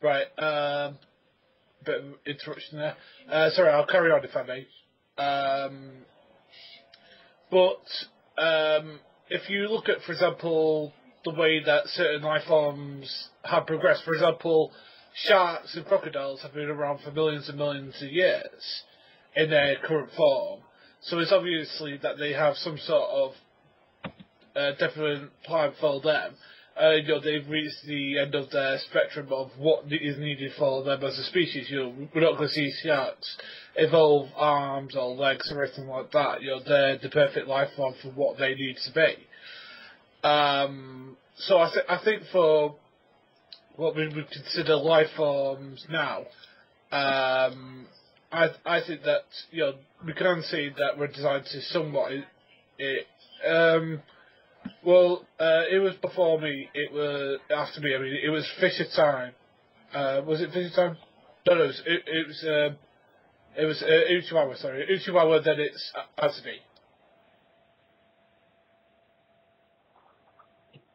Right. Bit of interruption there. Sorry, I'll carry on if I may. If you look at, for example, the way that certain life forms have progressed, for example, sharks and crocodiles have been around for millions and millions of years in their current form. So it's obviously that they have some sort of definite plan for them. They've reached the end of their spectrum of what is needed for them as a species. We're not going to see sharks evolve arms or legs or anything like that. They're the perfect life form for what they need to be. So I think for what we would consider life forms now, I think that we can say that we're designed to somewhat. It was before me. It was after me. I mean, it was Fisher time. Was it Fisher time? No, it was Uchiwawa. Sorry, Uchiwawa. Then it's after me.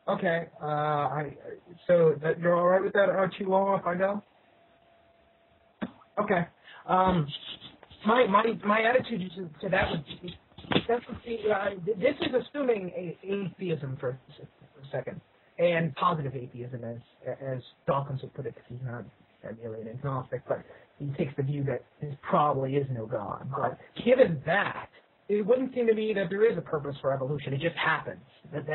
Okay. So that you're all right with that, Chihuahua? If I go. Okay. My attitude to that would be. This is assuming atheism for a second, and positive atheism, as Dawkins would put it, because he's not merely an agnostic, but he takes the view that there probably is no God. But given that, it wouldn't seem to me that there is a purpose for evolution. It just happens. That's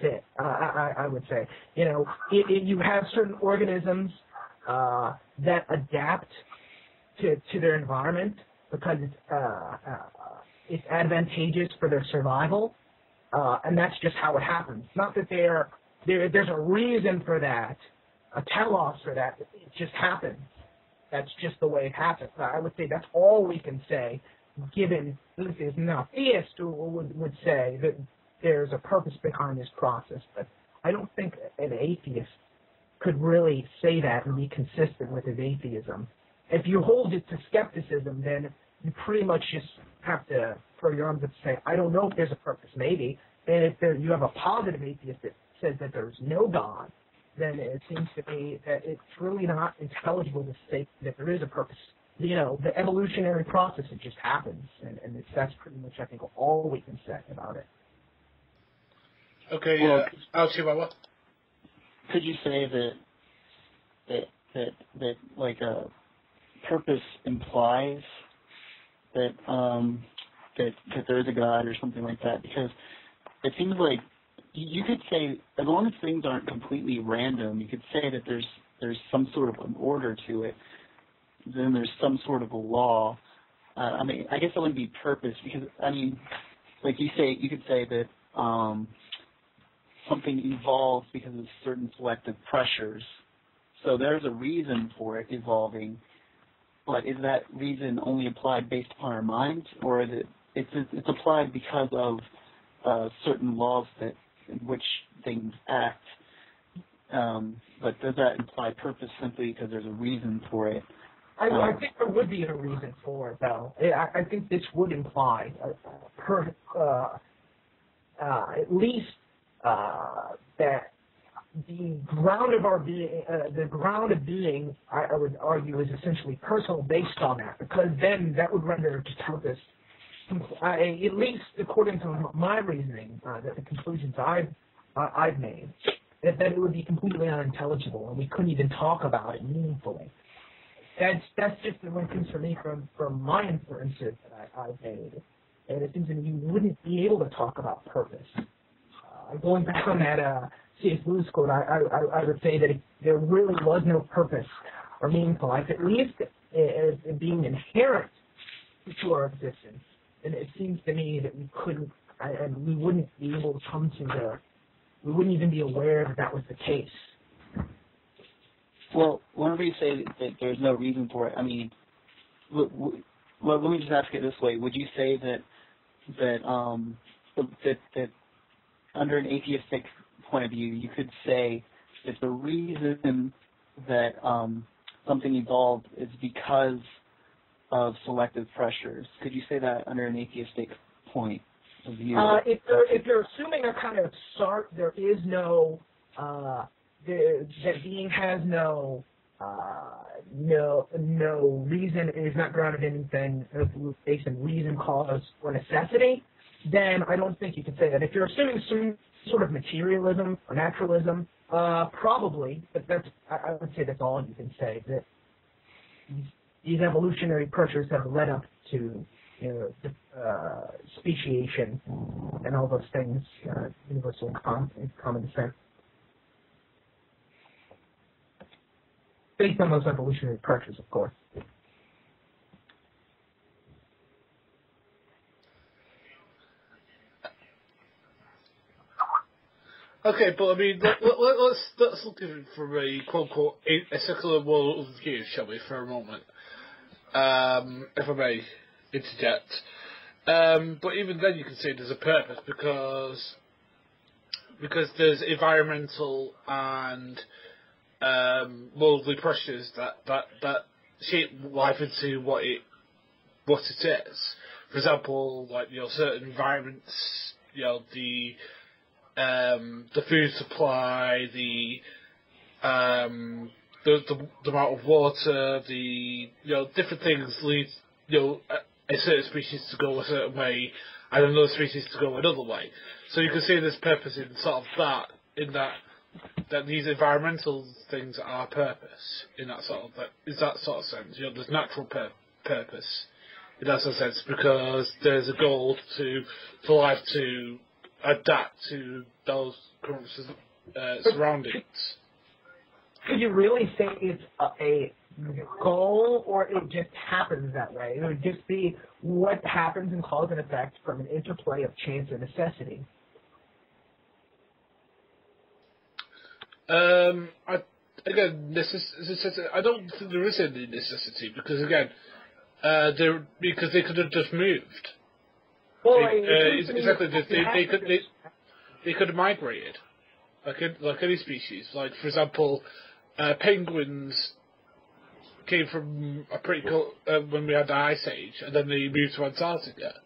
it. I would say. You have certain organisms that adapt to their environment because it's advantageous for their survival, and that's just how it happens. Not that there's a reason for that, a telos for that. It just happens. That's just the way it happens. I would say that's all we can say, given this is not theist who would say that there's a purpose behind this process. But I don't think an atheist could really say that and be consistent with his atheism. If you hold it to skepticism, then you pretty much just have to throw your arms up and say, I don't know if there's a purpose, maybe. And if you have a positive atheist that says that there's no God, then it seems to me that it's really not intelligible to say that there is a purpose. The evolutionary process, it just happens. And that's pretty much, I think, all we can say about it. Okay, I'll see about what. Could you say that like a purpose implies that there is a God or something like that? Because it seems like you could say, as long as things aren't completely random, you could say that there's some sort of an order to it. Then there's some sort of a law. I mean, I guess that wouldn't be purpose because, I mean, like you could say that something evolves because of certain selective pressures. So there's a reason for it evolving. But is that reason only applied based upon our minds, or is it's applied because of certain laws in which things act? But does that imply purpose simply because there's a reason for it? I think there would be a reason for it, though. I think this would imply at least that the ground of our being, being, I would argue, is essentially personal based on that, because then that would render purpose, at least according to my reasoning, that the conclusions I've made, that it would be completely unintelligible, and we couldn't even talk about it meaningfully. That's just the one thing for me from my inferences that I've made, and it seems to me you wouldn't be able to talk about purpose. Going back on that C.S. Lewis quote, I would say that there really was no purpose or meaningful life, at least as being inherent to our existence. And it seems to me that we couldn't, and we wouldn't be able to come to we wouldn't even be aware that was the case. Well, whenever you say that there's no reason for it, I mean, well, let me just ask it this way: would you say that under an atheistic point of view, you could say that the reason that something evolved is because of selective pressures? Could you say that under an atheistic point of view? If you're assuming a kind of start, there is no that being has no no reason is not grounded in anything based on reason, cause, or necessity, then I don't think you can say that. If you're assuming some sort of materialism or naturalism, probably, but I would say that's all you can say. That these evolutionary pressures have led up to speciation and all those things, universal common descent. Based on those evolutionary pressures, of course. Okay, but I mean, let's look at it from a quote-unquote a secular world view, shall we, for a moment, if I may interject. But even then, you can say there's a purpose because there's environmental and worldly pressures that shape life into what it is. For example, like certain environments, the food supply, the amount of water, different things lead a certain species to go a certain way and another species to go another way. So you can see there's purpose in sort of that, in that these environmental things are purpose in that sort of sense. There's natural purpose in that sort of sense because there's a goal for life to adapt to those current surroundings. Could you really say it's a goal, or it just happens that way? It would just be what happens in cause and effect from an interplay of chance and necessity. Necessity. I don't think there is any necessity because because they could have just moved. Well, exactly. They could have migrated, like any species. Like for example, penguins came from a pretty cool when we had the Ice Age, and then they moved to Antarctica.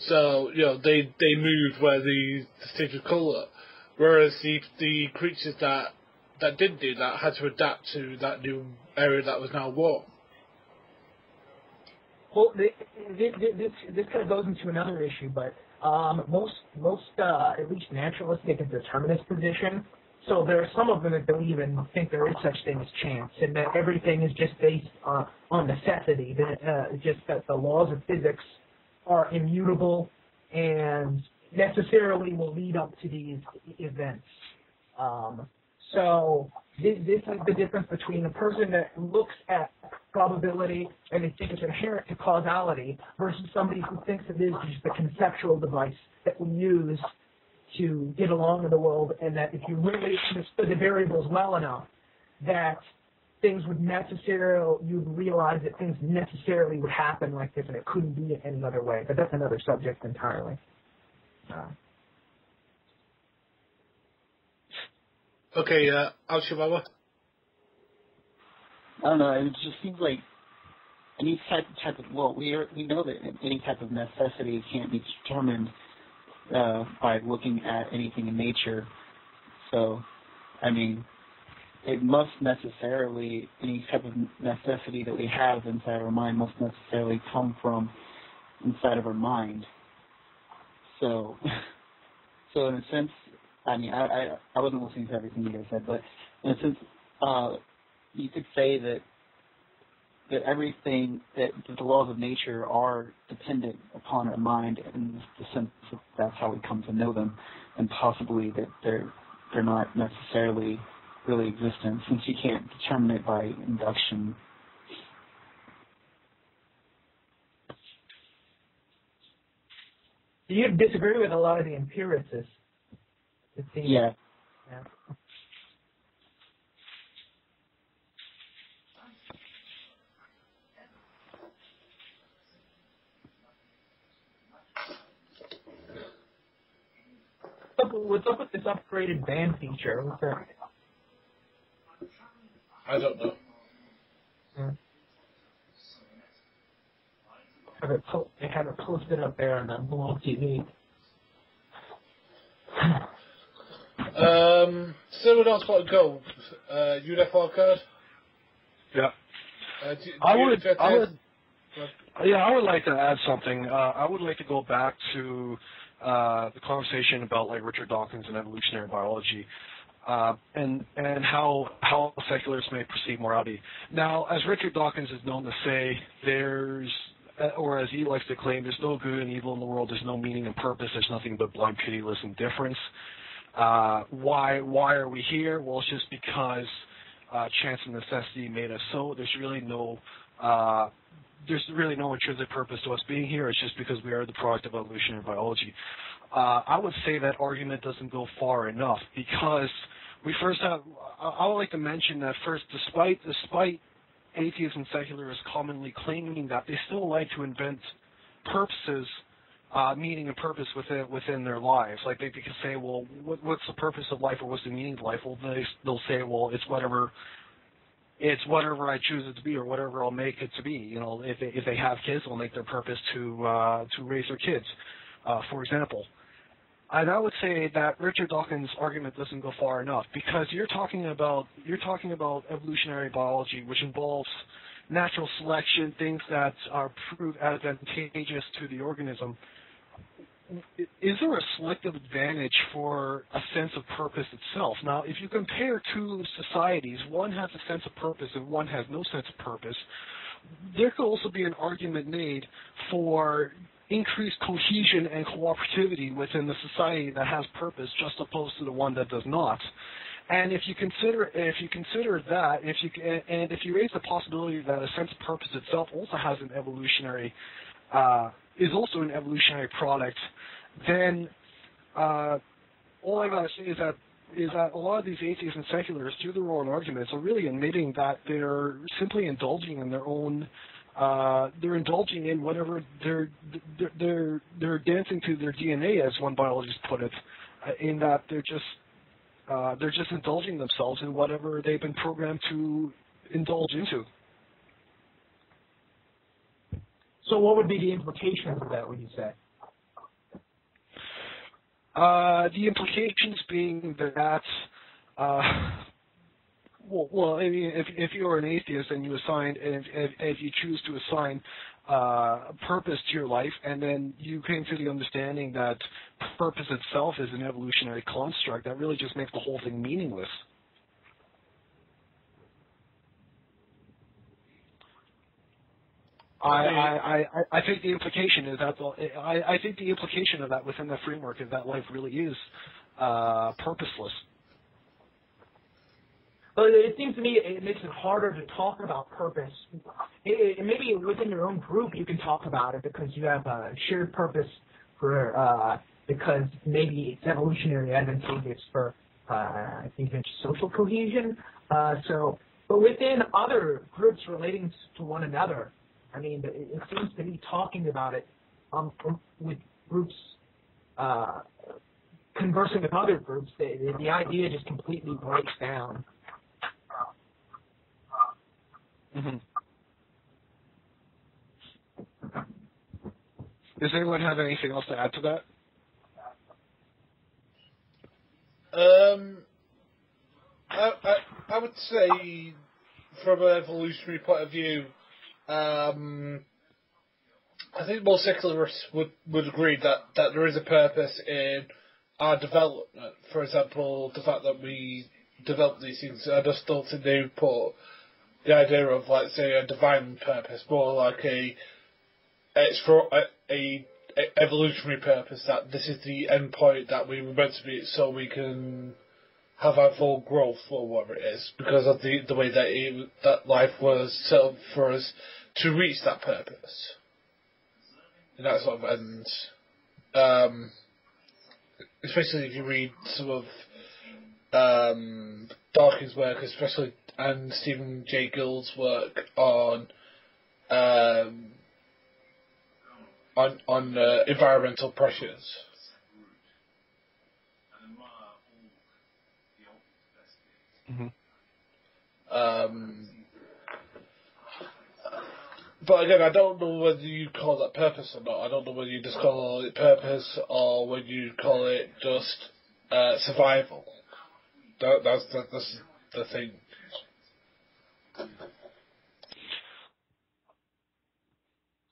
So they moved where the stage was cooler, whereas the creatures that didn't do that had to adapt to that new area that was now warm. Well, this kind of goes into another issue, but most at least naturalists take a determinist position. So there are some of them that don't even think there is such thing as chance, and that everything is just based on necessity. That just that the laws of physics are immutable and necessarily will lead up to these events. So this is the difference between a person that looks at probability and they think it's inherent to causality versus somebody who thinks it is just a conceptual device that we use to get along in the world, and that if you really understood the variables well enough, that things would you'd realize that things necessarily would happen like this and it couldn't be any other way. But that's another subject entirely. Okay, Al-Shababa? I don't know, it just seems like any type of, we know that any type of necessity can't be determined by looking at anything in nature. So, I mean, it must necessarily, any type of necessity that we have inside our mind must necessarily come from inside of our mind. So in a sense, I mean, I wasn't listening to everything you guys said, but in a sense, you could say that everything, that the laws of nature are dependent upon our mind in the sense that that's how we come to know them, and possibly that they're not necessarily really existent, since you can't determine it by induction. You disagree with a lot of the empiricists. Yeah. What's up with this upgraded band feature? What's that? I don't know. They have it posted up there on the Blog TV. Someone else want to go? UFO card? Yeah. Do I you would, get I this? would, yeah, I would like to add something. I would like to go back to the conversation about like Richard Dawkins and evolutionary biology, and how secularists may perceive morality. Now, as Richard Dawkins is known to say, there's, or as he likes to claim, there's no good and evil in the world. There's no meaning and purpose. There's nothing but blind, pitiless indifference. Why are we here? Well, it's just because chance and necessity made us so. There's really no intrinsic purpose to us being here. It's just because we are the product of evolutionary biology. I would say that argument doesn't go far enough, because we first have. I would like to mention that first, despite atheists and secularists commonly claiming that, they still like to invent purposes, meaning and purpose within their lives. Like they can say, well, what's the purpose of life, or what's the meaning of life? Well, they'll say, well, it's whatever I choose it to be, or whatever I'll make it to be. You know, if they have kids, they'll make their purpose to raise their kids, for example. And I would say that Richard Dawkins' argument doesn't go far enough, because you're talking about evolutionary biology, which involves natural selection, things that are proved advantageous to the organism. Is there a selective advantage for a sense of purpose itself? Now, if you compare two societies, one has a sense of purpose and one has no sense of purpose, there could also be an argument made for increased cohesion and cooperativity within the society that has purpose, just opposed to the one that does not. And if you consider that, if you raise the possibility that a sense of purpose itself also has an evolutionary is also an evolutionary product, then all I gotta say is that a lot of these atheists and secularists, through their own arguments, are really admitting that they're simply indulging in their own. They're indulging in whatever they're dancing to their DNA, as one biologist put it, in that they're just indulging themselves in whatever they've been programmed to indulge into. So what would be the implications of that, would you say? The implications being that, well, I mean, if you're an atheist and if you choose to assign purpose to your life, and then you came to the understanding that purpose itself is an evolutionary construct, that really just makes the whole thing meaningless. I think the implication is that I think the implication of that within that framework is that life really is purposeless. But it seems to me it makes it harder to talk about purpose. Maybe within your own group you can talk about it because you have a shared purpose for because maybe it's evolutionary advantageous for I think it's social cohesion. But within other groups relating to one another, I mean, it seems to me talking about it with groups, conversing with other groups, the idea just completely breaks down. Mm-hmm. Does anyone have anything else to add to that? I would say, from an evolutionary point of view, I think most secularists would agree that there is a purpose in our development. For example, the fact that we develop these things. I just don't think they would put the idea of, like, say, a divine purpose, more like it's for a evolutionary purpose, that this is the end point that we were meant to be, so we can have our full growth, or whatever it is, because of the way that life was set up for us to reach that purpose. And that sort of ends. Especially if you read some of Dawkins' work, especially, and Stephen Jay Gould's work on environmental pressures. Mm-hmm. But again, I don't know whether you call that purpose or not. I don't know whether you just call it purpose or whether you call it just survival. That's the thing.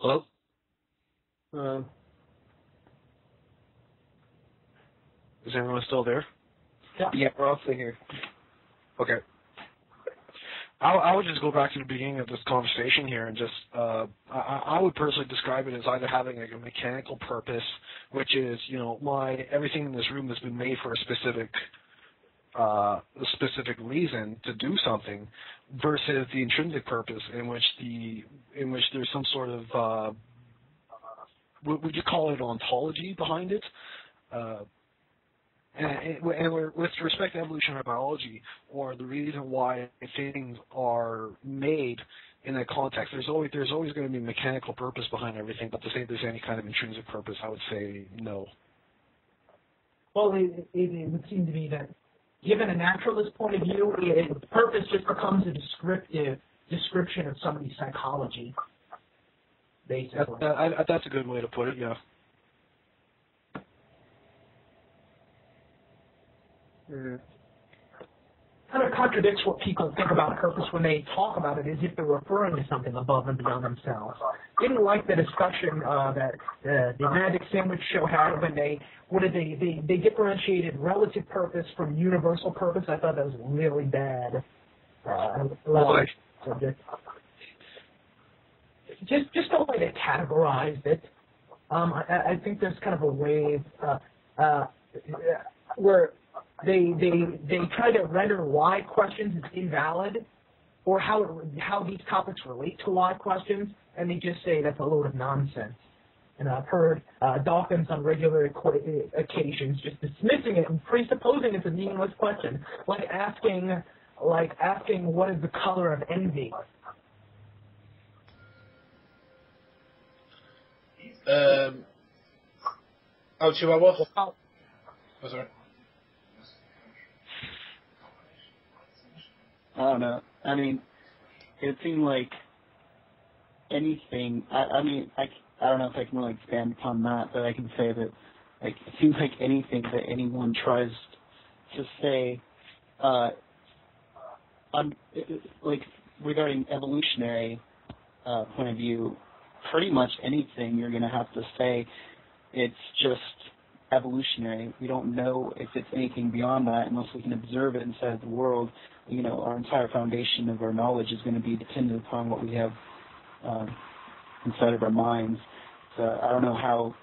Hello? Is everyone still there? Yeah, we're also here. Okay. I would just go back to the beginning of this conversation here and just, I would personally describe it as either having like a mechanical purpose, which is, everything in this room has been made for a specific reason to do something, versus the intrinsic purpose in which there's some sort of, would you call it ontology behind it? And with respect to evolutionary biology, or the reason why things are made in that context, there's always going to be mechanical purpose behind everything. But to say there's any kind of intrinsic purpose, I would say no. Well, it would seem to me that, given a naturalist point of view, purpose just becomes a description of somebody's psychology, basically. That's a good way to put it. Yeah. Kind of contradicts what people think about purpose when they talk about it, as if they're referring to something above and beyond themselves. Didn't like the discussion that the Magic Sandwich Show had when they differentiated relative purpose from universal purpose. I thought that was really bad. Why? Subject. Just the way they categorized it. I think there's kind of a wave where they try to render why questions as invalid, or how these topics relate to why questions, and they just say that's a load of nonsense. And I've heard Dawkins on regular occasions just dismissing it and presupposing it's a meaningless question, like asking what is the color of envy. Chihuahua. Oh, sorry. I don't know. I mean, it seemed like anything. I don't know if I can really expand upon that, but I can say that, it seems like anything that anyone tries to say, regarding evolutionary point of view, pretty much anything you're going to have to say it's just evolutionary. We don't know if it's anything beyond that unless we can observe it inside the world. Our entire foundation of our knowledge is going to be dependent upon what we have inside of our minds. So I don't know how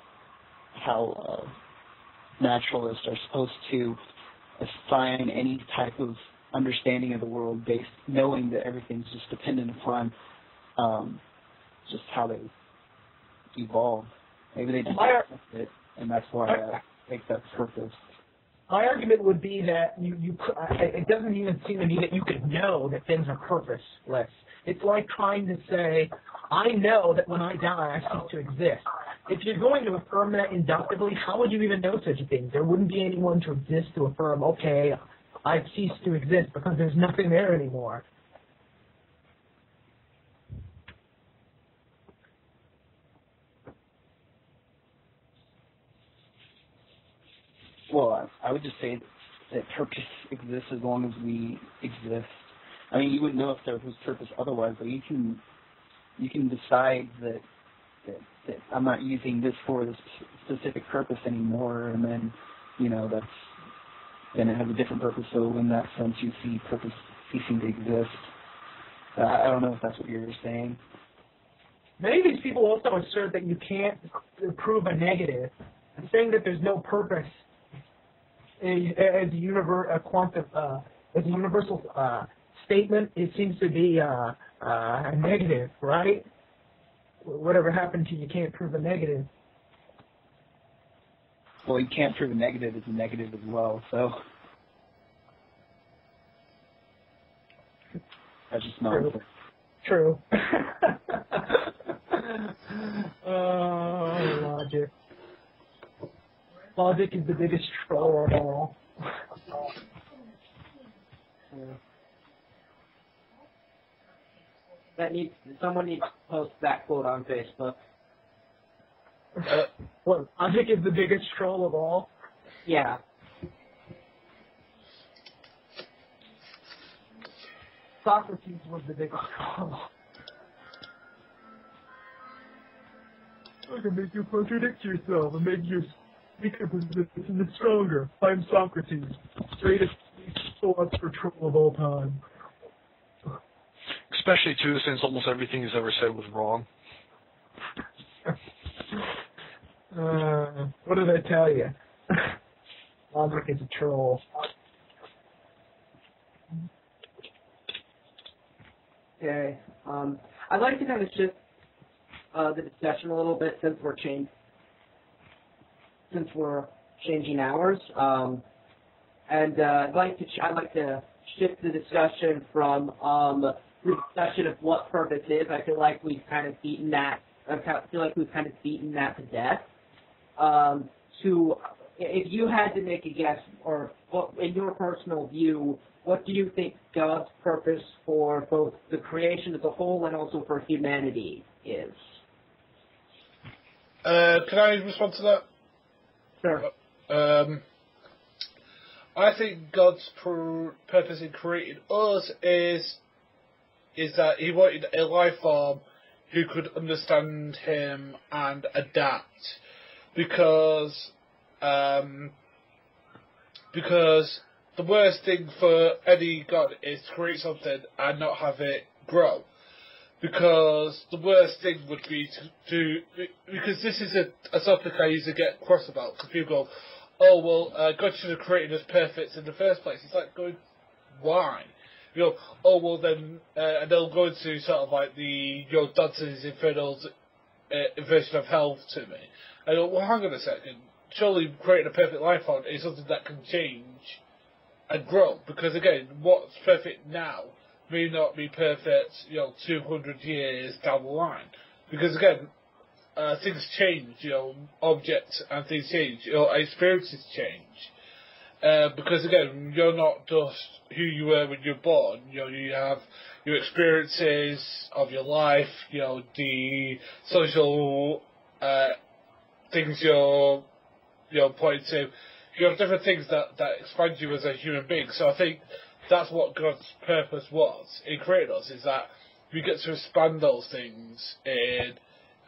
naturalists are supposed to assign any type of understanding of the world based knowing that everything's just dependent upon just how they evolve. Maybe they just accept it, and that's why I think that's purpose. My argument would be that it doesn't even seem to me that you could know that things are purposeless. It's like trying to say, I know that when I die, I cease to exist. If you're going to affirm that inductively, how would you even know such a thing? There wouldn't be anyone to exist to affirm, okay, I've ceased to exist, because there's nothing there anymore. Well, I would just say that purpose exists as long as we exist. I mean, you wouldn't know if there was purpose otherwise, but you can decide that I'm not using this for this specific purpose anymore, and then, then it has a different purpose. So in that sense, you see purpose ceasing to exist. I don't know if that's what you're saying. Many of these people also assert that you can't prove a negative. And saying that there's no purpose as a universal statement, it seems to be a negative, right? Whatever happened to you can't prove a negative. Well, you can't prove a negative is a negative as well, so that's just nonsense. True. Logic. Logic is the biggest troll of all. Someone needs to post that quote on Facebook. What? Logic is the biggest troll of all? Yeah. Socrates was the biggest troll. I can make you contradict yourself and make your weaker position stronger. I'm Socrates, greatest philosopher troll of all time. Especially, too, since almost everything he's ever said was wrong. What did I tell you? Logic is a troll. Okay. I'd like to kind of shift the discussion a little bit since we're changing hours. And I'd like to shift the discussion from the discussion of what purpose is. I feel like we've kind of beaten that. To death. To if you had to make a guess, or what, in your personal view, what do you think God's purpose for both the creation as a whole and also for humanity is? Can I respond to that? Sure. I think God's purpose in creating us is that He wanted a life form who could understand Him and adapt, because the worst thing for any God is to create something and not have it grow. Because the worst thing would be because this is a topic I usually get cross about, because people go, oh, well, God should have created us perfect in the first place. It's like, going, why? You know, oh, well, then, and they'll go into sort of like the, Dante's Inferno's version of hell to me. I go, well, hang on a second. Surely creating a perfect life form is something that can change and grow. Because, again, what's perfect now may not be perfect, 200 years down the line. Because, again, things change, objects and things change, experiences change. Because, again, you're not just who you were when you're born. You have your experiences of your life, the social things you're pointing to. You have different things that expand you as a human being. So I think that's what God's purpose was in creating us, is that we get to expand those things in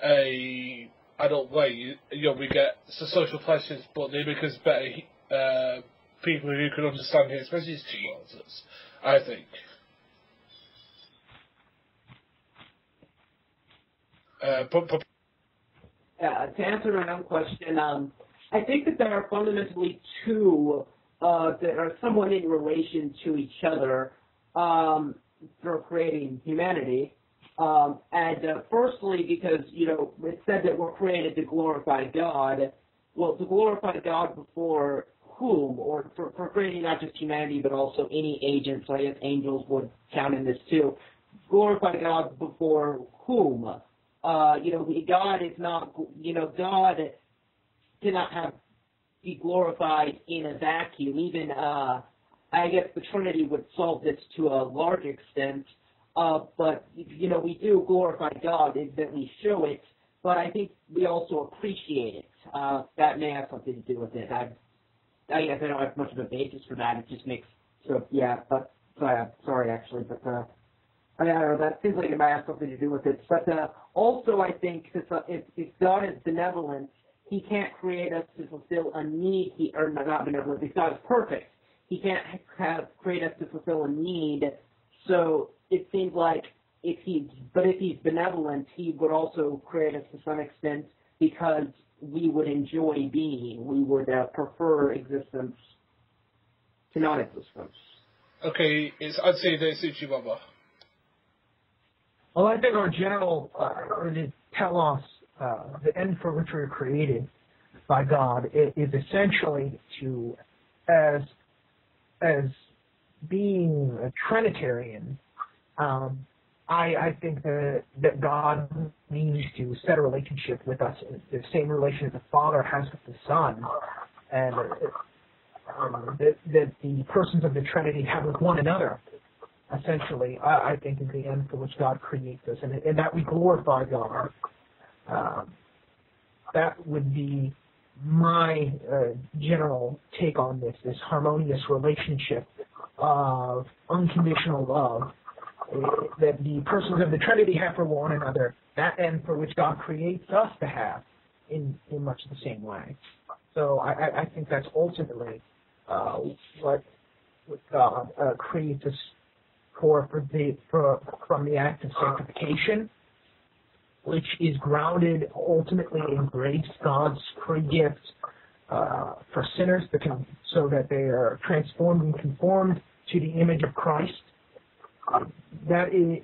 a adult way. We get some social pleasures, but they make us better people who can understand His message towards us, I think. To answer my own question, I think that there are fundamentally two that are somewhat in relation to each other for creating humanity. Firstly, because, it said that we're created to glorify God. Well, to glorify God before whom, or for creating not just humanity, but also any agent, so I guess angels would count in this too. Glorify God before whom? God is not, God cannot be glorified in a vacuum. Even, I guess the Trinity would solve this to a large extent, but, we do glorify God in that we show it, but I think we also appreciate it. That may have something to do with it. I guess I don't have much of a basis for that. It just makes, sorry actually, but, I don't know, that seems like it might have something to do with it. But also I think if God is benevolent, He can't create us to fulfill a need, not benevolent, if God is perfect, He can't create us to fulfill a need. So it seems like if He's benevolent, He would also create us to some extent because we would enjoy being. We would prefer existence to non-existence. Okay, I'd say that suits you, Baba. Well, I think our general telos, the end for which we were created by God, is essentially to, as being a Trinitarian, I think that God needs to set a relationship with us, the same relation that the Father has with the Son, and that the persons of the Trinity have with one another. Essentially, I think is the end for which God creates us, and that we glorify God. That would be my general take on this harmonious relationship of unconditional love that the persons of the Trinity have for one another, that end for which God creates us to have. in much the same way. So I think that's ultimately what God creates us from the act of sanctification, which is grounded ultimately in grace, God's free gift for sinners so that they are transformed and conformed to the image of Christ. That is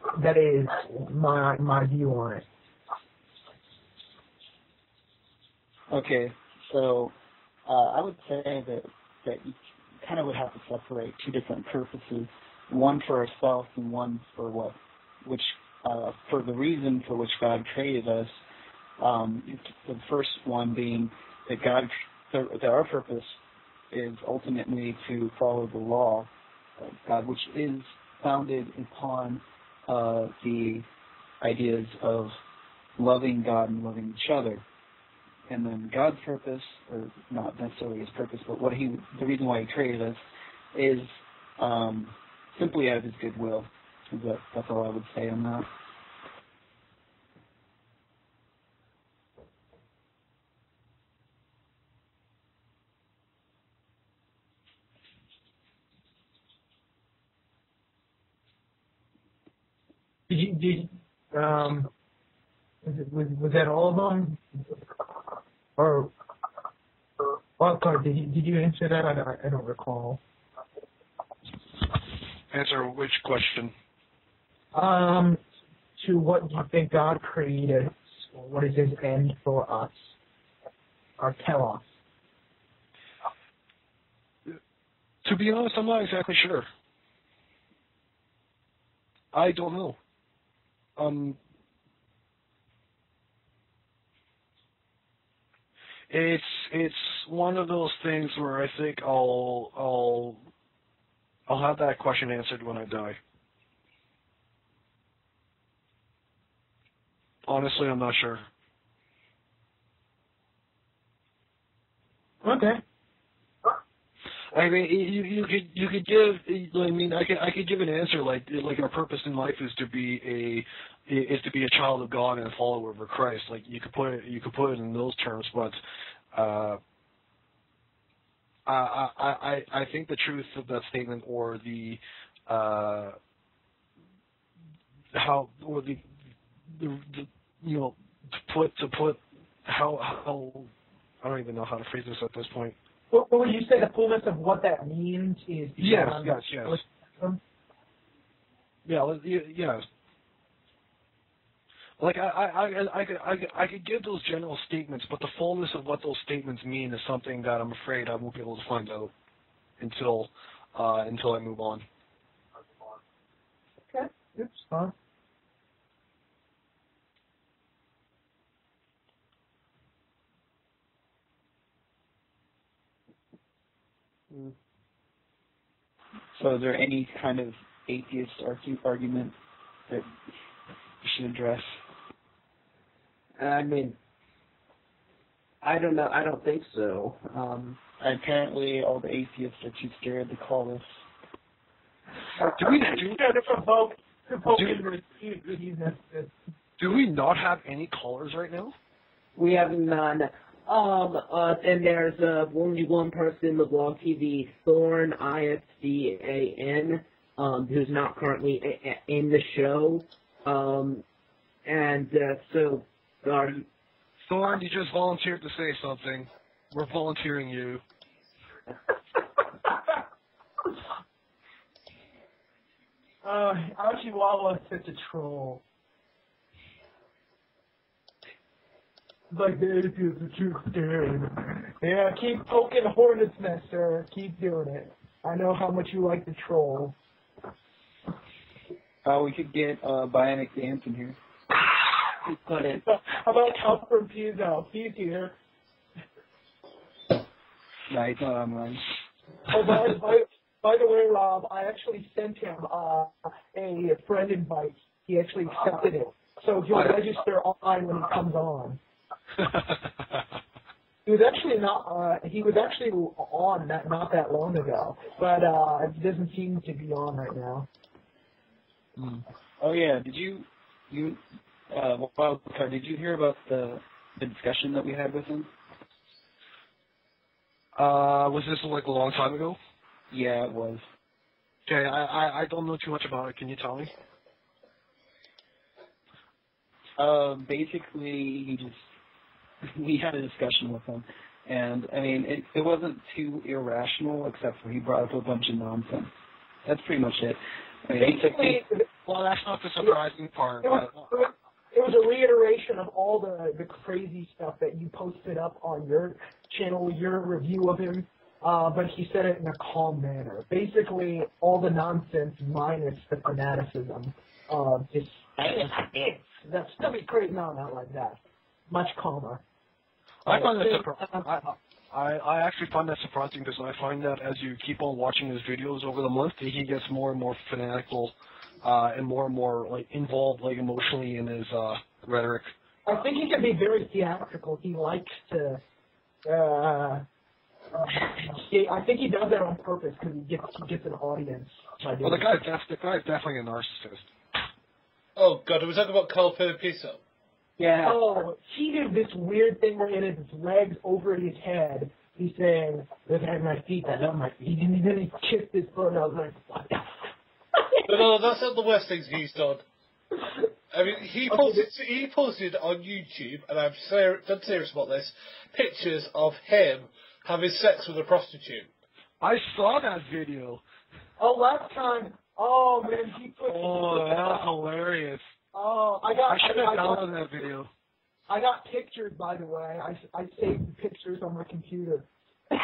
my view on it. Okay, so I would say that you kind of would have to separate two different purposes, one for ourselves and one for for the reason for which God created us. The first one being that our purpose is ultimately to follow the law of God, which is founded upon the ideas of loving God and loving each other. And then God's purpose, or not necessarily his purpose, but the reason why he created us is simply out of his goodwill. That's all I would say on that. Was that all of them? Or Wildcard, did you answer that? I don't recall. Answer which question? To what you think God created, what is his end for us? Or telos? To be honest, I'm not exactly sure. I don't know. It's one of those things where I think I'll have that question answered when I die. Honestly, I'm not sure. Okay. I mean, you could give. I mean, I could give an answer like our purpose in life is to be a child of God and a follower of Christ. Like you could put it in those terms, but I think the truth of that statement or the to put how I don't even know how to phrase this at this point. Well, would you say the fullness of what that means is beyond Yes. Yeah, yes. Like I could give those general statements, but the fullness of what those statements mean is something that I'm afraid I won't be able to find out until I move on. Okay, that's fine. So is there any kind of atheist argument that we should address? I mean, I don't know. I don't think so. Apparently, all the atheists are too scared to call this. Do we not have any callers right now? We have none. And there's only one person in the blog TV, Thorn, ISDAN, who's not currently in the show. So, sorry. Thorn, you just volunteered to say something. We're volunteering you. Archie such a troll. Like, this is the truth, dude. Yeah, keep poking the hornet's nest, sir. Keep doing it. I know how much you like to troll. We could get Bionic Dance in here. Put it. How about Cal from Pizzo? He's here. No, he's not online. Oh, by the way, Rob, I actually sent him a friend invite. He actually accepted it. So he'll register online when he comes on. He was actually on not that long ago, but he doesn't seem to be on right now. Oh yeah, did you Wildcard, did you hear about the the discussion that we had with him? Was this like a long time ago? Yeah, it was. Okay, I don't know too much about it. Can you tell me? Basically, we had a discussion with him, and I mean, it wasn't too irrational, except for he brought up a bunch of nonsense. That's pretty much it. I mean, Basically, well, that's not the surprising part. it was a reiteration of all the crazy stuff that you posted up on your channel, your review of him, but he said it in a calm manner. Basically, all the nonsense minus the fanaticism. Just that's still be crazy. No, not like that. Much calmer. I find that I actually find that surprising because I find that as you keep on watching his videos over the month, he gets more and more fanatical and more like involved like emotionally in his rhetoric. I think he can be very theatrical. He likes to. I think he does that on purpose because he gets an audience. Well, the guy's definitely a narcissist. Oh God, are we talking about Carl Piso? Yeah. Oh, he did this weird thing where he had his legs over his head. He's saying, "Look at my feet. I love my feet." And then he kissed his foot. And I was like, "What the?" No, that's not the worst things he's done. I mean, he posted on YouTube, and I'm dead serious about this, pictures of him having sex with a prostitute. I saw that video. Oh, last time. Oh man, he put. Oh, that was hilarious. Oh, I should have downloaded that video. I got pictures, by the way. I saved the pictures on my computer. So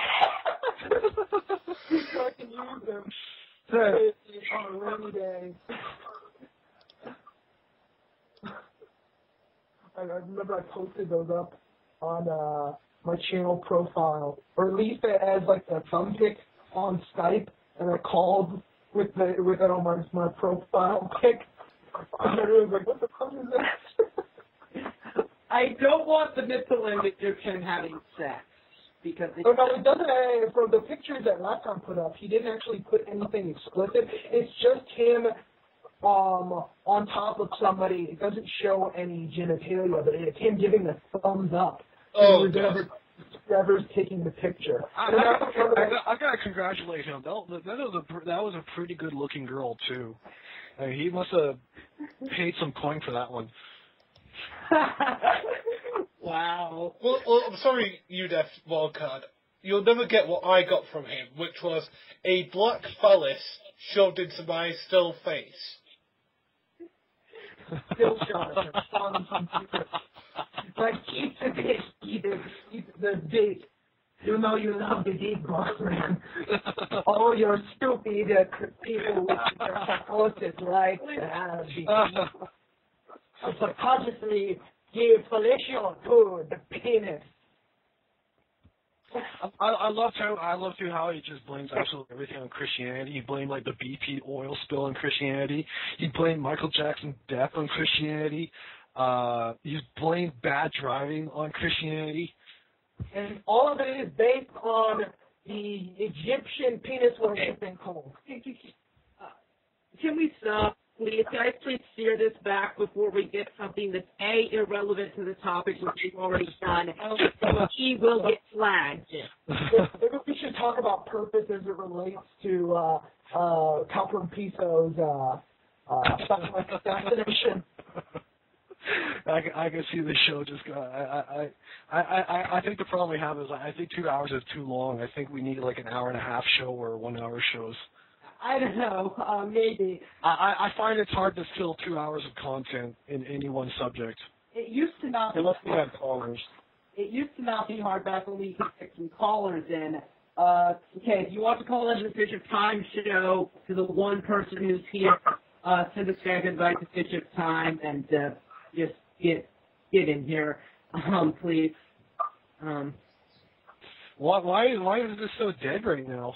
I can use them on a rainy day. I remember I posted those up on my channel profile, or at least as like a thumb pic on Skype, and I called with it on my profile pic. And everyone's like, "What the fuck is that?" I don't want the mental image of him having sex because Oh no, it doesn't. From the pictures that Laptop put up, he didn't actually put anything explicit. It's just him on top of somebody. It doesn't show any genitalia, but it's him giving the thumbs up Oh, to whoever's taking the picture. I gotta congratulate him. That was a pretty good looking girl too. I mean, he must have paid some coin for that one. Wow. Well, I'm sorry, UDEF Wildcard. You'll never get what I got from him, which was a black phallus shoved into my still face. Still shot at her. Like, keep the dick, keep the dick. You know you love the dick, boss man. All your stupid people with their psychosis like to subconsciously give fellatio to the penis. I love too how he just blames absolutely everything on Christianity. He blamed like the BP oil spill on Christianity. He blamed Michael Jackson's death on Christianity. He's blamed bad driving on Christianity. And all of it is based on the Egyptian penis worshipping cult. Can we stop, please? Guys, please steer this back before we get something that's A, irrelevant to the topic, which we've already done, and he will get flagged. Maybe we should talk about purpose as it relates to Calpern Piso's assassination. I can see the show just go. I think the problem we have is I think 2 hours is too long. I think we need like an hour and a half show or 1 hour shows. I don't know, maybe. I find it's hard to fill 2 hours of content in any one subject. It used to not be Unless we have callers. It used to not be hard back when we could get some callers in. Okay, if you want to call in the Fish of Time show to the one person who's here, send a Skype invite to Fish of Time and just get in here, please. Why is this so dead right now?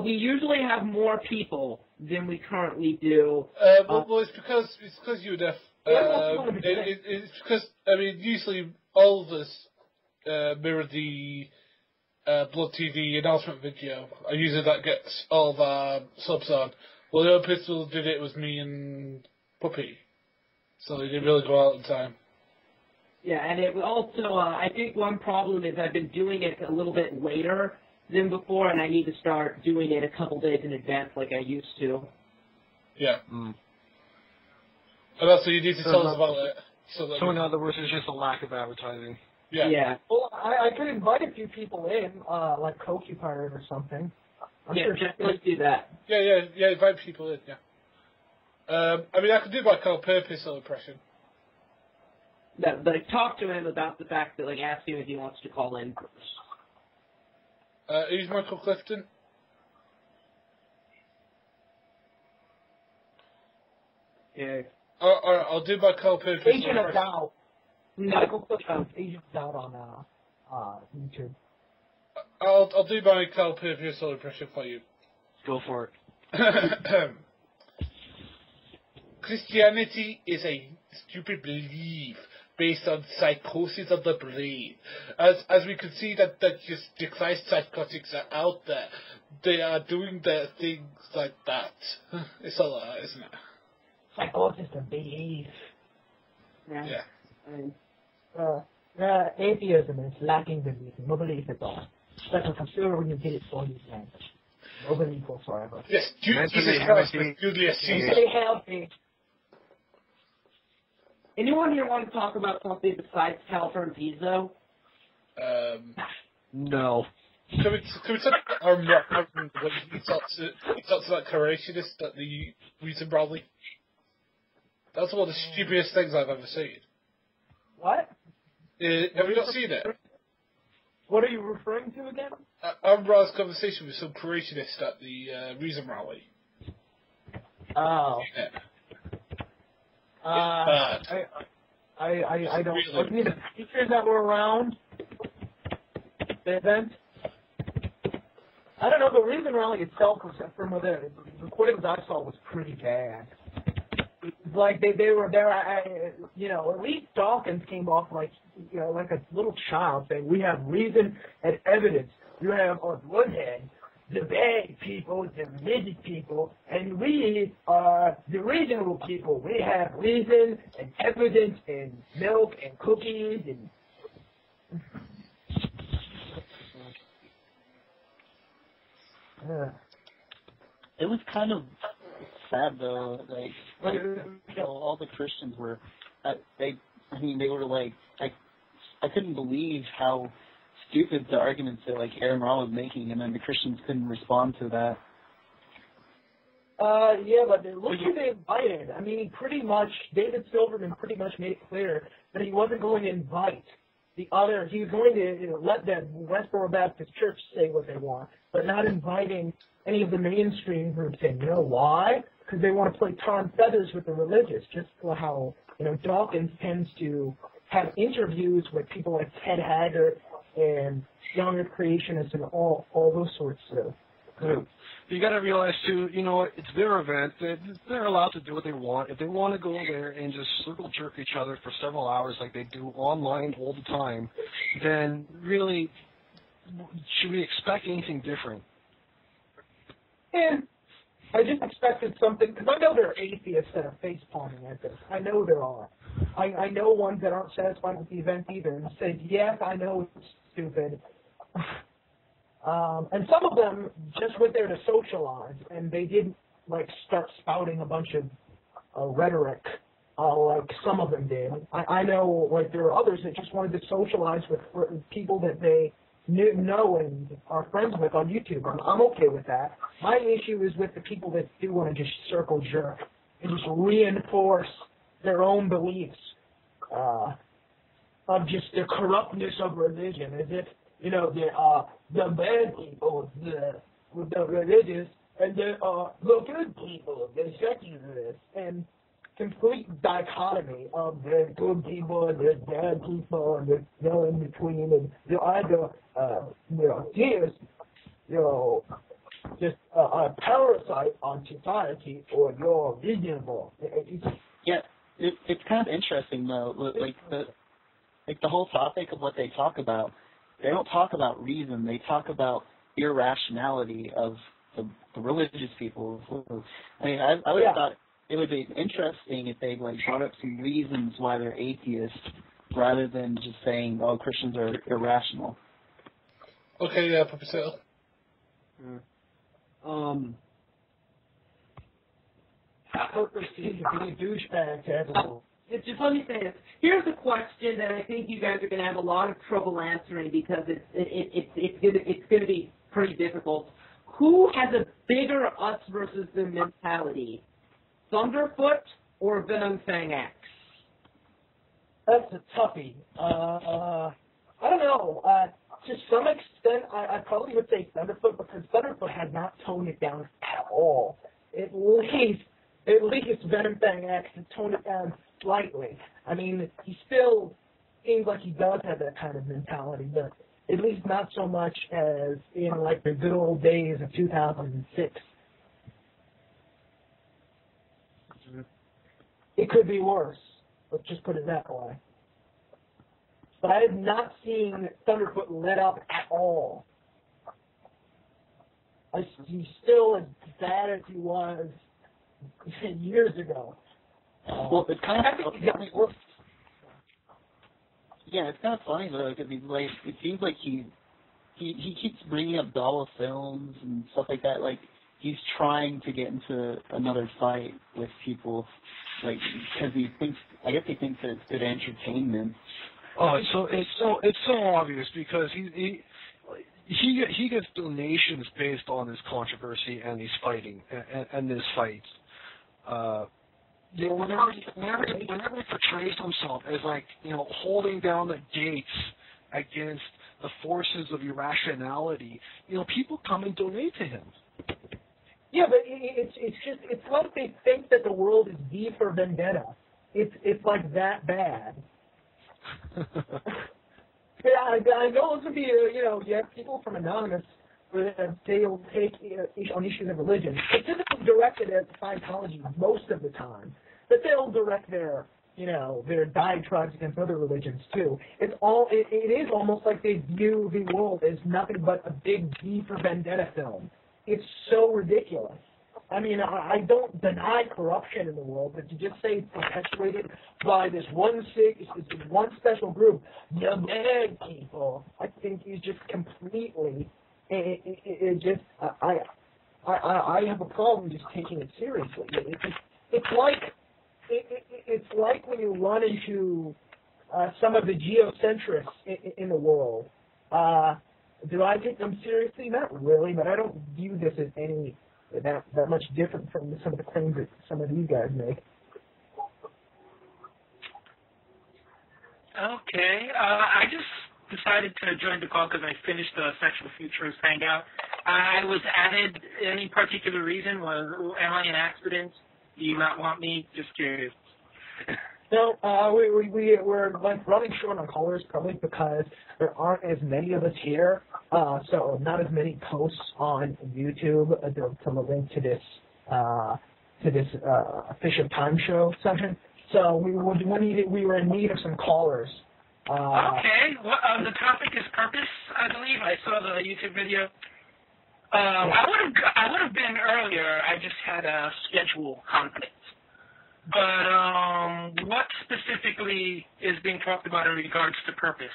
We usually have more people than we currently do. Well, it's because UDEF. It's because usually all of us mirror the Blood TV announcement video. Usually that gets all of our subs on. Well, the other people did it was me and Puppy. So they didn't really go out in time. Yeah, and it also, I think one problem is I've been doing it a little bit later than before, and I need to start doing it a couple days in advance like I used to. Yeah. Mm. And also, you need to tell us about it. So in other words, it's just a lack of advertising. Yeah. Well, I could invite a few people in, like Koki Pirate or something. I'm Yeah, sure definitely do that. Yeah, invite people in, yeah. I mean, I could do my Carl Purposeful impression. But talk to him about the fact that, like, ask him if he wants to call in first. Who's Michael Clifton? Yeah. I'll do my Carl Purposeful Agent of impression. Doubt. Michael Clifton, Agent of Doubt on YouTube. I'll do my Carl Purposeful impression for you. Go for it. Christianity is a stupid belief based on psychosis of the brain. As we can see that just declined psychotics are out there. They are doing their things like that. It's a lot, isn't it? Psychosis of belief. Yeah. Atheism is lacking belief. No belief at all. But I'm sure when you get it for you, man. No belief whatsoever. Yes, Jesus Mentally Christ healthy. with Julius Caesar. Stay healthy. Anyone here want to talk about something besides Calvin Pizzo? No. Can we talk about when he talks about creationists at the Reason Bradley? That's one of the stupidest things I've ever seen. What? Have you not seen it? What are you referring to again? Amra's conversation with some creationist at the Reason Rally. Oh. Yeah. I don't. Really? What do you mean, the speakers that were around the event? I don't know. The Reason Rally itself, from the recordings I saw, was pretty bad. Like they were there. At least Dawkins came off like like a little child saying, "We have reason and evidence. You have on one hand the bad people, the religious people, and we are the reasonable people. We have reason and evidence and milk and cookies and." It was kind of sad though, like all the Christians were, they were like, I couldn't believe how stupid the arguments that like Aaron Ra was making, and then the Christians couldn't respond to that. Yeah, but look who they invited. I mean, pretty much, David Silverman pretty much made it clear that he wasn't going to invite the other, he was going to let the Westboro Baptist Church say what they want, but not inviting any of the mainstream groups in. You know why? Because they want to play tar feathers with the religious, just like how, Dawkins tends to have interviews with people like Ted Haggard and younger creationists and all those sorts of groups. You got to realize too, it's their event. They're allowed to do what they want. If they want to go there and just circle jerk each other for several hours like they do online all the time, then really, should we expect anything different? Yeah, I just expected something, because I know there are atheists that are face palming at this. I know there are. I know ones that aren't satisfied with the event either and said, yes, I know it's stupid. And some of them just went there to socialize, and they didn't, start spouting a bunch of rhetoric like some of them did. I know, there are others that just wanted to socialize with people that they know and are friends with on YouTube. I'm okay with that. My issue is with the people that do want to just circle jerk and just reinforce their own beliefs of just the corruptness of religion, as if the bad people, the religious, and the good people, the secularists, and complete dichotomy of the good people and the bad people and the in between, and you're either just a parasite on society, or you're reasonable. Yeah, it's kind of interesting though. The whole topic of what they talk about. They don't talk about reason. They talk about irrationality of the religious people. I mean, I would have thought it would be interesting if they brought up some reasons why they're atheists, rather than just saying, oh, Christians are irrational. Okay, yeah, Professor. Purpose seems to be a douchebag to everyone. Just let me say this. Here's a question that I think you guys are going to have a lot of trouble answering because it's going to be pretty difficult. Who has a bigger us versus them mentality, Thunderfoot or Venom Fang X? That's a toughie. I don't know. To some extent, I probably would say Thunderfoot because Thunderfoot has not toned it down at all. At least Venom Fang X has toned it down slightly. I mean, he still seems like he does have that kind of mentality, but at least not so much as in like the good old days of 2006. It could be worse. Let's just put it that way. But I have not seen Thunderfoot let up at all. He's still as bad as he was years ago. Well, it's kind of worse. Yeah, it's kind of funny though, because like it seems like he keeps bringing up dollar films and stuff like that. Like he's trying to get into another fight with people, like because I guess he thinks that it's good entertainment. Oh, it's so obvious because he gets donations based on his controversy and his fighting and his fights. Whenever he portrays himself as like holding down the gates against the forces of irrationality, people come and donate to him. Yeah, but it's like they think that the world is V for Vendetta. It's like that bad. Yeah, I know this would be you have people from Anonymous they'll take on issues of religion. It's typically directed at Scientology most of the time, but they'll direct their diatribes against other religions too. It is almost like they view the world as nothing but a big V for Vendetta film. It's so ridiculous. I mean, I don't deny corruption in the world, but to just say it's perpetuated by this one special group, the bad people, I think is just completely. I have a problem just taking it seriously. It's like when you run into some of the geocentrists in the world. Do I take them seriously? Not really, but I don't view this as any that much different from some of the claims that some of these guys make. Okay, I just decided to join the call because I finished the Sexual Futurist Hangout. I was added. Any particular reason? Am I an accident? Do you not want me? Just curious. No, we're like running short on callers probably because there aren't as many of us here, so not as many posts on YouTube to link to this Fish of Time show session. So we were in need of some callers. Okay, well, the topic is purpose, I believe. I saw the YouTube video. I would have been earlier. I just had a schedule conflict. But what specifically is being talked about in regards to purpose?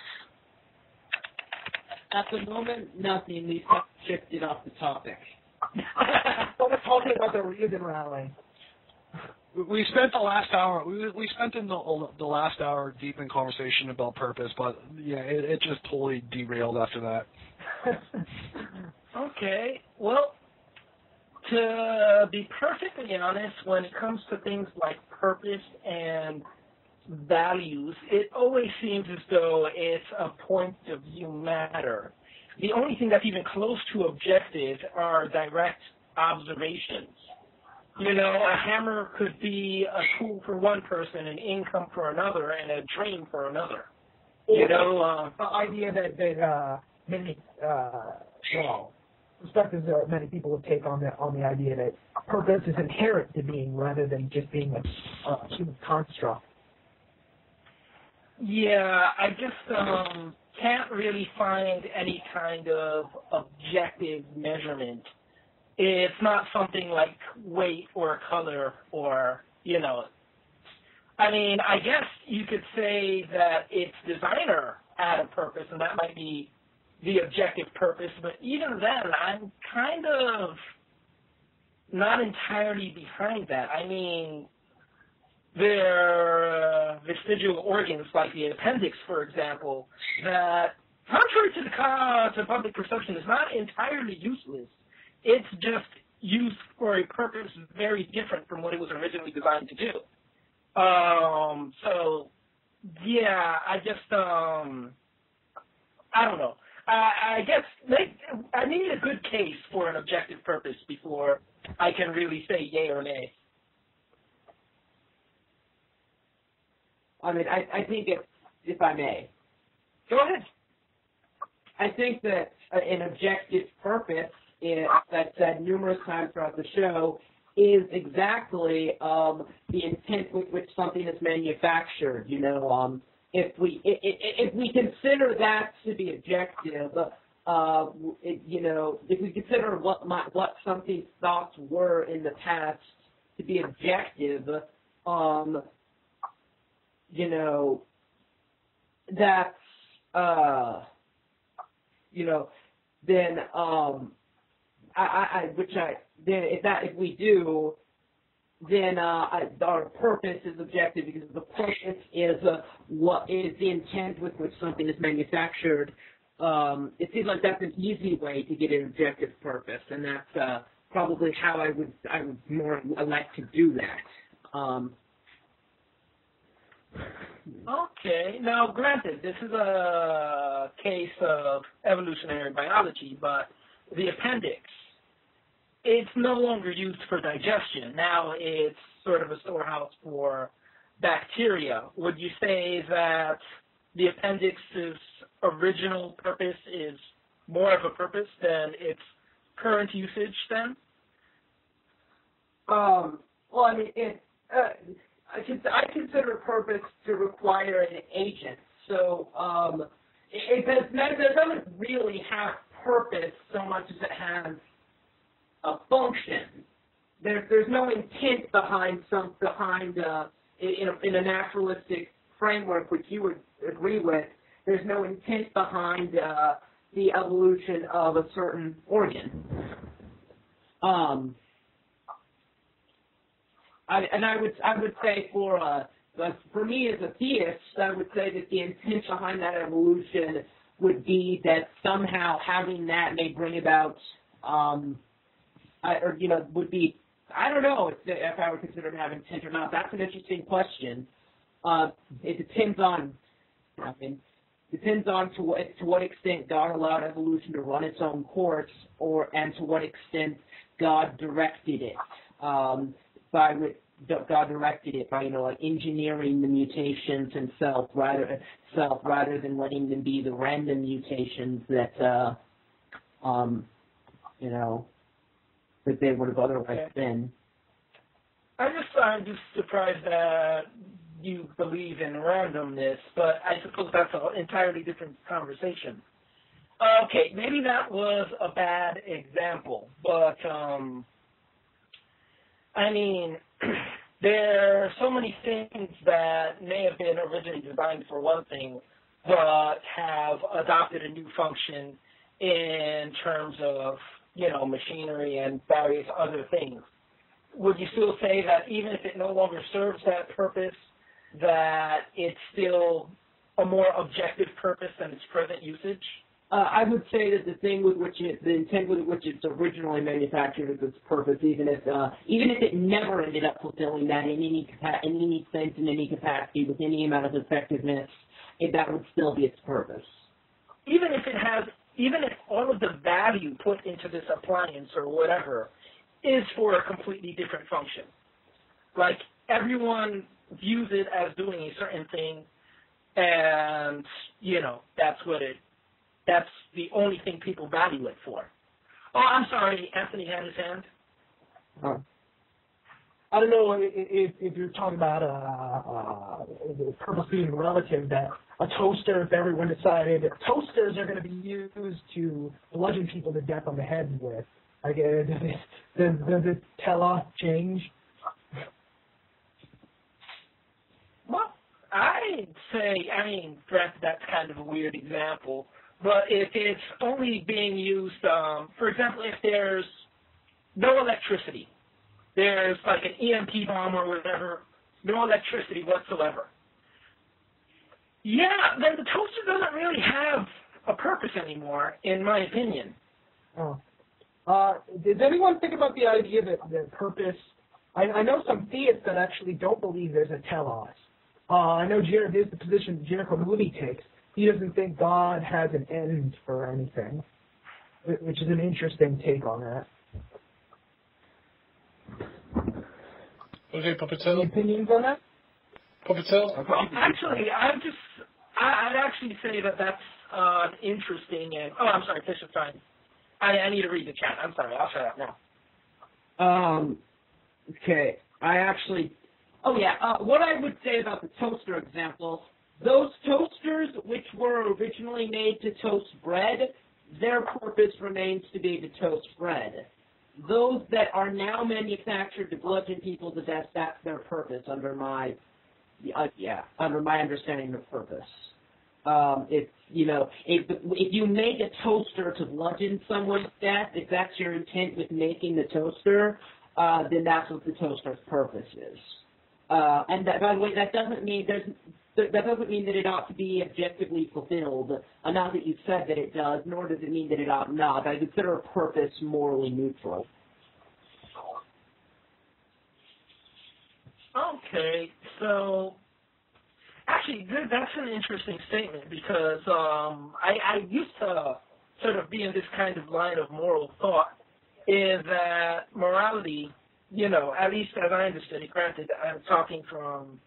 At the moment, nothing. We've shifted off the topic. We're talking about the Reagan rally. We spent the last hour. We spent in the last hour deep in conversation about purpose, but yeah, it just totally derailed after that. Okay, well, to be perfectly honest, when it comes to things like purpose and values, it always seems as though it's a point of view matter. The only thing that's even close to objective are direct observations. A hammer could be a tool for one person, an income for another, and a dream for another. The idea that many perspectives that many people would take on the idea that purpose is inherent to being rather than just being a human construct. Yeah, I just can't really find any kind of objective measurement. It's not something like weight or color or, I mean, I guess you could say that its designer had a purpose, and that might be the objective purpose, but even then, I'm kind of not entirely behind that. I mean, there are vestigial organs like the appendix, for example, that, contrary to public perception, is not entirely useless. It's just used for a purpose very different from what it was originally designed to do. So, yeah, I just, I don't know. I guess I need a good case for an objective purpose before I can really say yay or nay. I mean, I think if I may. Go ahead. I think that an objective purpose, as I've said numerous times throughout the show, is exactly the intent with which something is manufactured. You know, if we consider that to be objective, you know, if we consider what something's thoughts were in the past to be objective, you know, that's you know, then if we do, then our purpose is objective because the purpose is what is the intent with which something is manufactured. It seems like that's an easy way to get an objective purpose, and that's probably how I would more like to do that. Okay. Now, granted, this is a case of evolutionary biology, but the appendix, it's no longer used for digestion. Now it's sort of a storehouse for bacteria. Would you say that the appendix's original purpose is more of a purpose than its current usage then? Well, I mean, I consider purpose to require an agent. So it doesn't really have purpose so much as it has a function. There's no intent behind in a naturalistic framework, which you would agree with. There's no intent behind the evolution of a certain organ. I would say for me as a theist, I would say that the intent behind that evolution would be that somehow having that may bring about, would be, I don't know if I would consider it to have intent or not. That's an interesting question. It depends on, to what extent God allowed evolution to run its own course, and to what extent God directed it. God directed it by, like engineering the mutations himself rather than letting them be the random mutations that that they would have otherwise been. I'm just surprised that you believe in randomness, but I suppose that's an entirely different conversation. Okay, maybe that was a bad example, but I mean, there are so many things that may have been originally designed for one thing, but have adopted a new function in terms of, machinery and various other things. Would you still say that even if it no longer serves that purpose, that it's still a more objective purpose than its present usage? I would say that the intent with which it's originally manufactured is its purpose, even if it never ended up fulfilling that in any sense, in any capacity, with any amount of effectiveness, that would still be its purpose. Even if all of the value put into this appliance or whatever is for a completely different function, like everyone views it as doing a certain thing, and that's the only thing people value it for. Oh, I'm sorry, Anthony had his hand. I don't know if you're talking about purpose being relative, that a toaster, if everyone decided toasters are going to be used to bludgeon people to death on the head with, does the tele change? granted, that's kind of a weird example, but if it's only being used, for example, if there's no electricity, there's like an EMP bomb or whatever, no electricity whatsoever. Yeah, then the toaster doesn't really have a purpose anymore, in my opinion. Oh. Does anyone think about the idea that the purpose? I know some theists that actually don't believe there's a telos. I know there's the position Jericho Moody takes. He doesn't think God has an end for anything, which is an interesting take on that. Okay, Puppetel. Any opinions on that? Puppetel? Well, actually, I'd actually say that that's interesting. And oh, I'm sorry, Fisher Stein. I need to read the chat. I'm sorry. I'll shut up now. Okay. What I would say about the toaster example, those toasters which were originally made to toast bread, their purpose remains to be to toast bread. Those that are now manufactured to bludgeon people to death, that's their purpose under my understanding of purpose. If you make a toaster to bludgeon someone to death, if that's your intent with making the toaster, then that's what the toaster's purpose is. And that, by the way, that doesn't mean that it ought to be objectively fulfilled. Not that you've said that it does, nor does it mean that it ought not. I consider a purpose morally neutral. Okay, so actually, that's an interesting statement because I used to sort of be in this kind of line of moral thought, is that morality, at least as I understood it, granted, I'm talking from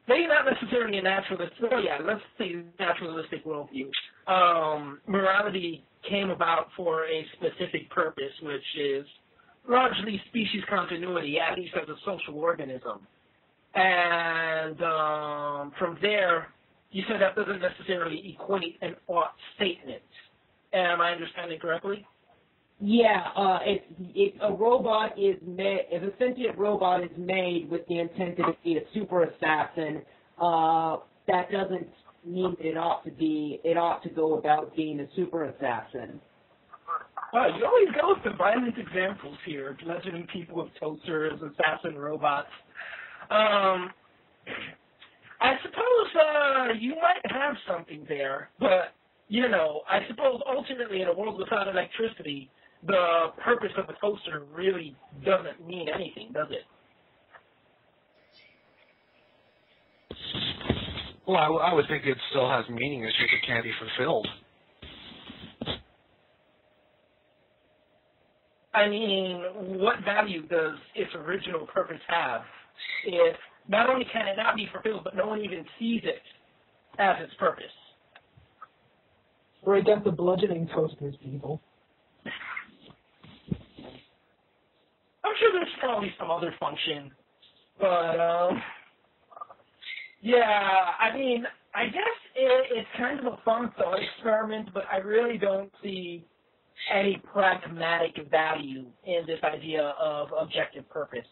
maybe not necessarily a naturalist, let's say naturalistic worldview. Morality came about for a specific purpose, which is largely species continuity, at least as a social organism. And from there, you said that doesn't necessarily equate an ought statement. Am I understanding correctly? Yeah, if a robot is made, if a sentient robot is made with the intent to be a super assassin, that doesn't mean that it ought to go about being a super assassin. You always go with the violent examples here, bludgeoning people with toasters, assassin robots. I suppose you might have something there, but, I suppose ultimately in a world without electricity, the purpose of the toaster really doesn't mean anything, does it? Well, I would think it still has meaning, it's just it can't be fulfilled. I mean, what value does its original purpose have if not only can it not be fulfilled, but no one even sees it as its purpose? Right, that's the bludgeoning toasters, people. I'm sure there's probably some other function, but, yeah, I mean, I guess it's kind of a fun thought experiment, but I really don't see any pragmatic value in this idea of objective purpose.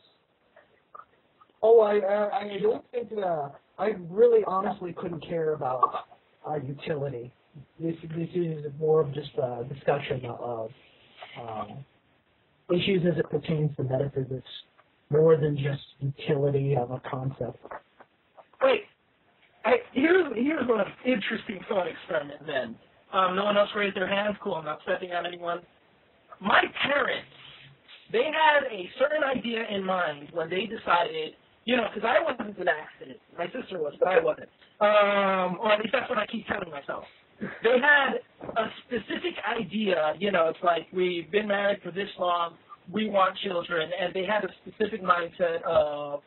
Oh, I don't think I really honestly couldn't care about utility. This is more of just a discussion of issues as it pertains to metaphysics, more than just utility of a concept. Wait, here's an interesting thought experiment then. No one else raised their hands? Cool, I'm not stepping on anyone. My parents, they had a certain idea in mind when they decided, because I wasn't an accident. My sister was, but I wasn't. Or at least that's what I keep telling myself. They had a specific idea, it's like, we've been married for this long, we want children, and they had a specific mindset of,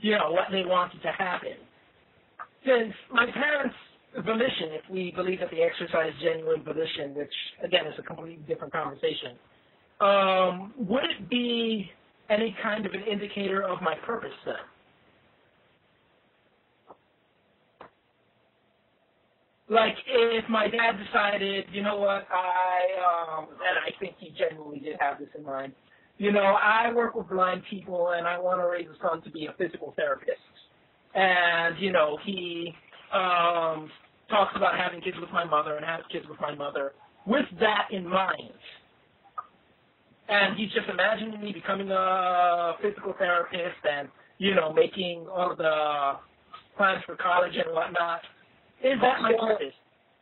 what they wanted to happen. Since my parents' volition, if we believe that they exercise genuine volition, which, again, is a completely different conversation, would it be any kind of an indicator of my purpose then? Like, if my dad decided, you know what, and I think he genuinely did have this in mind, I work with blind people and I want to raise a son to be a physical therapist. And, he talks about having kids with my mother and has kids with my mother with that in mind. And he's just imagining me becoming a physical therapist and, making all of the plans for college and whatnot. Is that my purpose?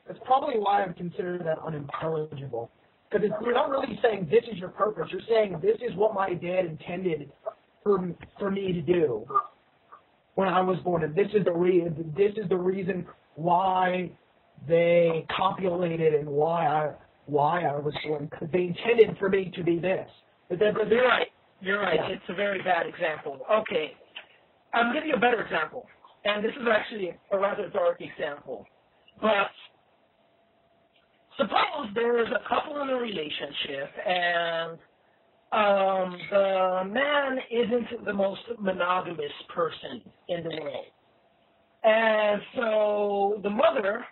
That's probably why I'm considering that unintelligible. Because you're not really saying this is your purpose. You're saying this is what my dad intended for me to do when I was born, and this is the reason why they copulated and why I was born. Because they intended for me to be this. But that doesn't. You're right. Yeah. It's a very bad example. Okay, I'll give you a better example, and this is actually a rather dark example, but. Suppose there's a couple in a relationship and the man isn't the most monogamous person in the world. And so the mother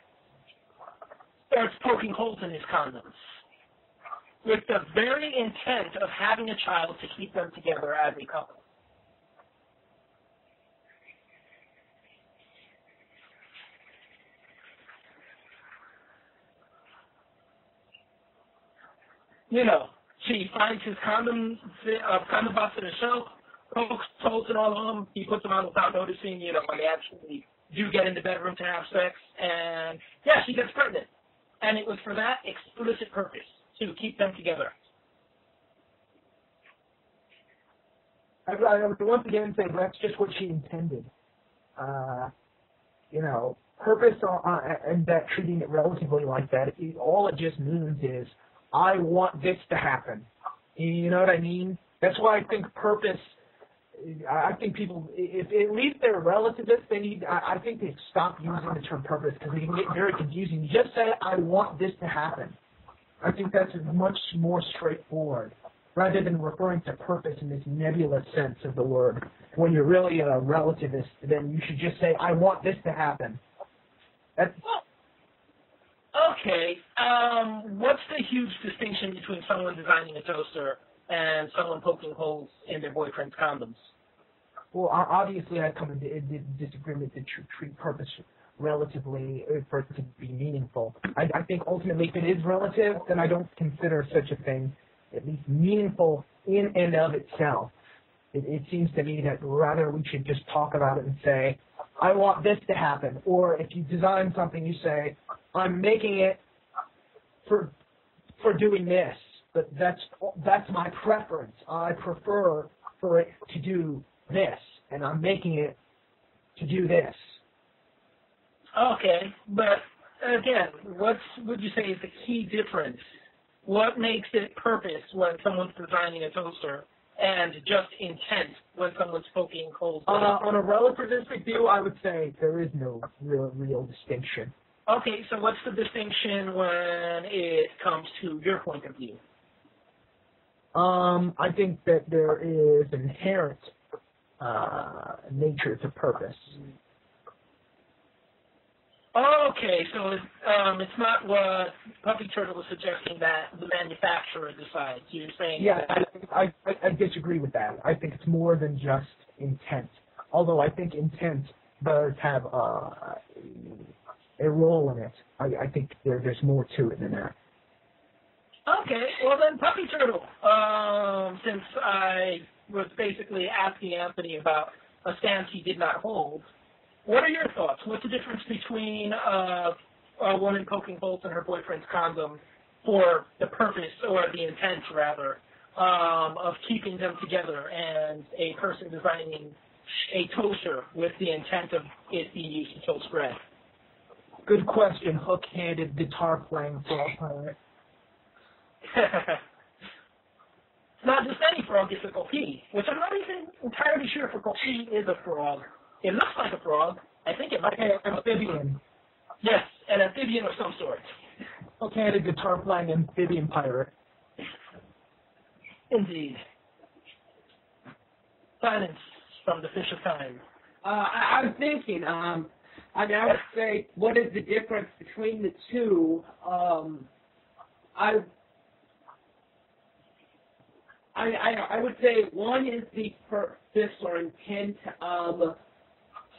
starts poking holes in his condoms with the very intent of having a child to keep them together as a couple. She finds his condom box in the shelf, pokes holes in all of them, he puts them on without noticing, when they actually do get in the bedroom to have sex, and, yeah, she gets pregnant. And it was for that explicit purpose, to keep them together. I would once again say that's just what she intended. Purpose and that treating it relatively like that, all it just means is, I want this to happen. You know what I mean? That's why I think purpose, I think people, if at least they're relativists, I think they stop using the term purpose because they can get very confusing. Just say, I want this to happen. I think that's much more straightforward, rather than referring to purpose in this nebulous sense of the word. When you're really a relativist, then you should just say, I want this to happen. That's... Okay, what's the huge distinction between someone designing a toaster and someone poking holes in their boyfriend's condoms? Well, obviously I come into disagreement to treat purpose relatively for it to be meaningful. I think ultimately if it is relative, then I don't consider such a thing at least meaningful in and of itself. It seems to me that rather we should just talk about it and say, I want this to happen. Or if you design something, you say, I'm making it for doing this, but that's my preference. I prefer for it to do this, and I'm making it to do this. Okay, but again, what would you say is the key difference? What makes it purpose when someone's designing a toaster and just intent when someone's poking holes? On a relativistic view, I would say there is no real distinction. Okay, so what's the distinction when it comes to your point of view? I think that there is inherent nature to purpose. Okay, so it's not what Puppy Turtle was suggesting that the manufacturer decides. You're saying... Yeah, I disagree with that. I think it's more than just intent. Although I think intent does have a role in it. I think there's more to it than that. Okay, well then, Puppy Turtle, since I was basically asking Anthony about a stance he did not hold, what are your thoughts? What's the difference between a woman poking holes in her boyfriend's condom for the purpose, or the intent rather, of keeping them together, and a person designing a toaster with the intent of it being used to toast bread? Good question, hook-handed guitar playing frog pirate. It's not just any frog, it's a coquille, which I'm not even entirely sure if a coquille is a frog. It looks like a frog. I think it might be an amphibian. Yes, an amphibian of some sort. Hook-handed guitar playing amphibian pirate. Indeed. Silence from the fish of time. I'm thinking, I would say, what is the difference between the two? I would say one is the purpose or intent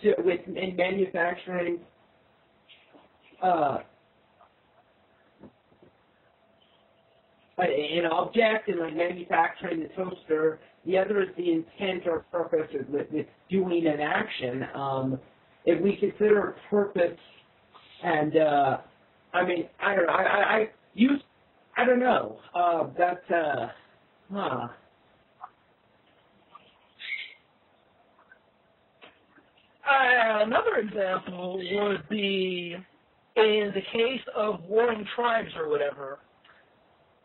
in manufacturing an object and like manufacturing the toaster. The other is the intent or purpose with doing an action. If we consider purpose and I mean, I don't know. I don't know. Another example would be in the case of warring tribes or whatever.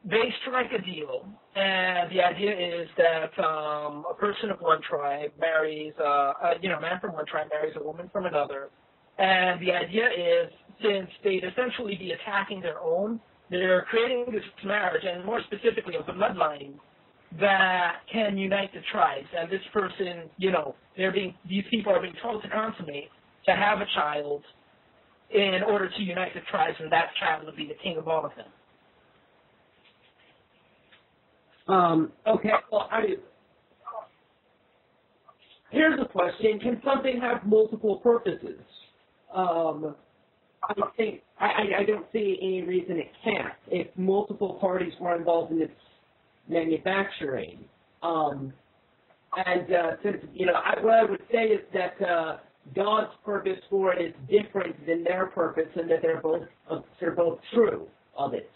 They strike a deal, and the idea is that a person of one tribe marries, a man from one tribe marries a woman from another, and the idea is, since they'd essentially be attacking their own, they're creating this marriage, and more specifically a bloodline that can unite the tribes. And this person, these people are being told to consummate, to have a child in order to unite the tribes, and that child would be the king of all of them. Okay, well, here's a question. Can something have multiple purposes? I don't see any reason it can't if multiple parties were involved in its manufacturing. Since, what I would say is that God's purpose for it is different than their purpose, and that they're both true of it.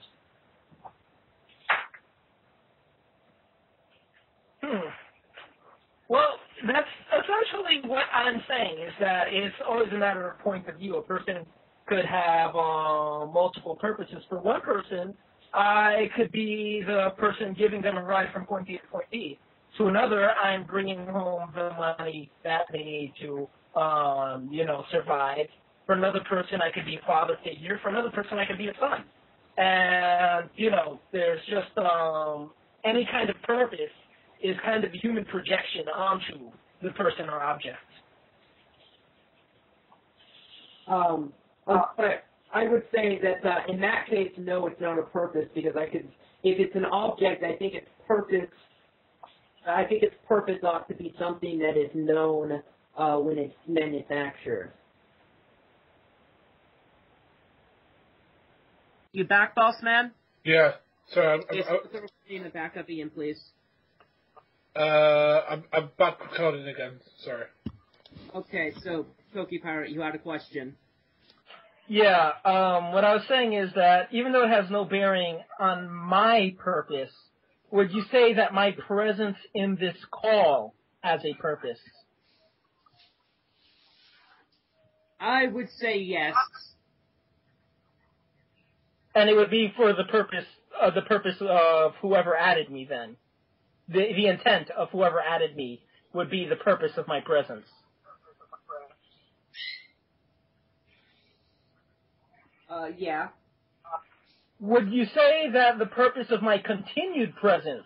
Well, that's essentially what I'm saying, is that it's always a matter of point of view. A person could have multiple purposes. For one person, I could be the person giving them a ride from point A to point B. To another, I'm bringing home the money that they need to, survive. For another person, I could be a father figure. For another person, I could be a son. And, there's just any kind of purpose is kind of a human projection onto the person or object. But I would say that in that case, no, it's not a purpose, because if it's an object, I think its purpose ought to be something that is known when it's manufactured. You back, boss man? Yeah. Sorry, In the backup, Ian, please. I'm back recording again. Sorry. Okay, so Pokey Pirate, you had a question. Yeah, what I was saying is that even though it has no bearing on my purpose, would you say that my presence in this call has a purpose? I would say yes. And it would be for the purpose of whoever added me then. The intent of whoever added me would be the purpose of my presence. Yeah. Would you say that the purpose of my continued presence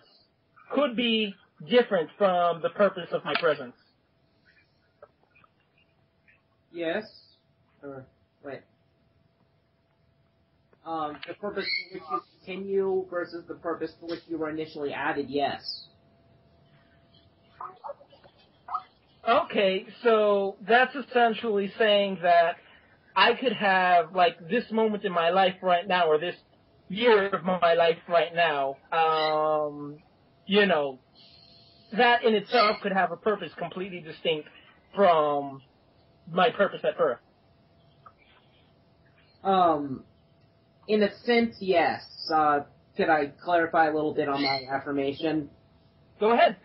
could be different from the purpose of my presence? Yes. Or, wait. The purpose for which you continue versus the purpose for which you were initially added, yes. Okay, so that's essentially saying that I could have, like, this moment in my life right now, or this year of my life right now, that in itself could have a purpose completely distinct from my purpose at birth. In a sense, yes. Could I clarify a little bit on my affirmation? Go ahead.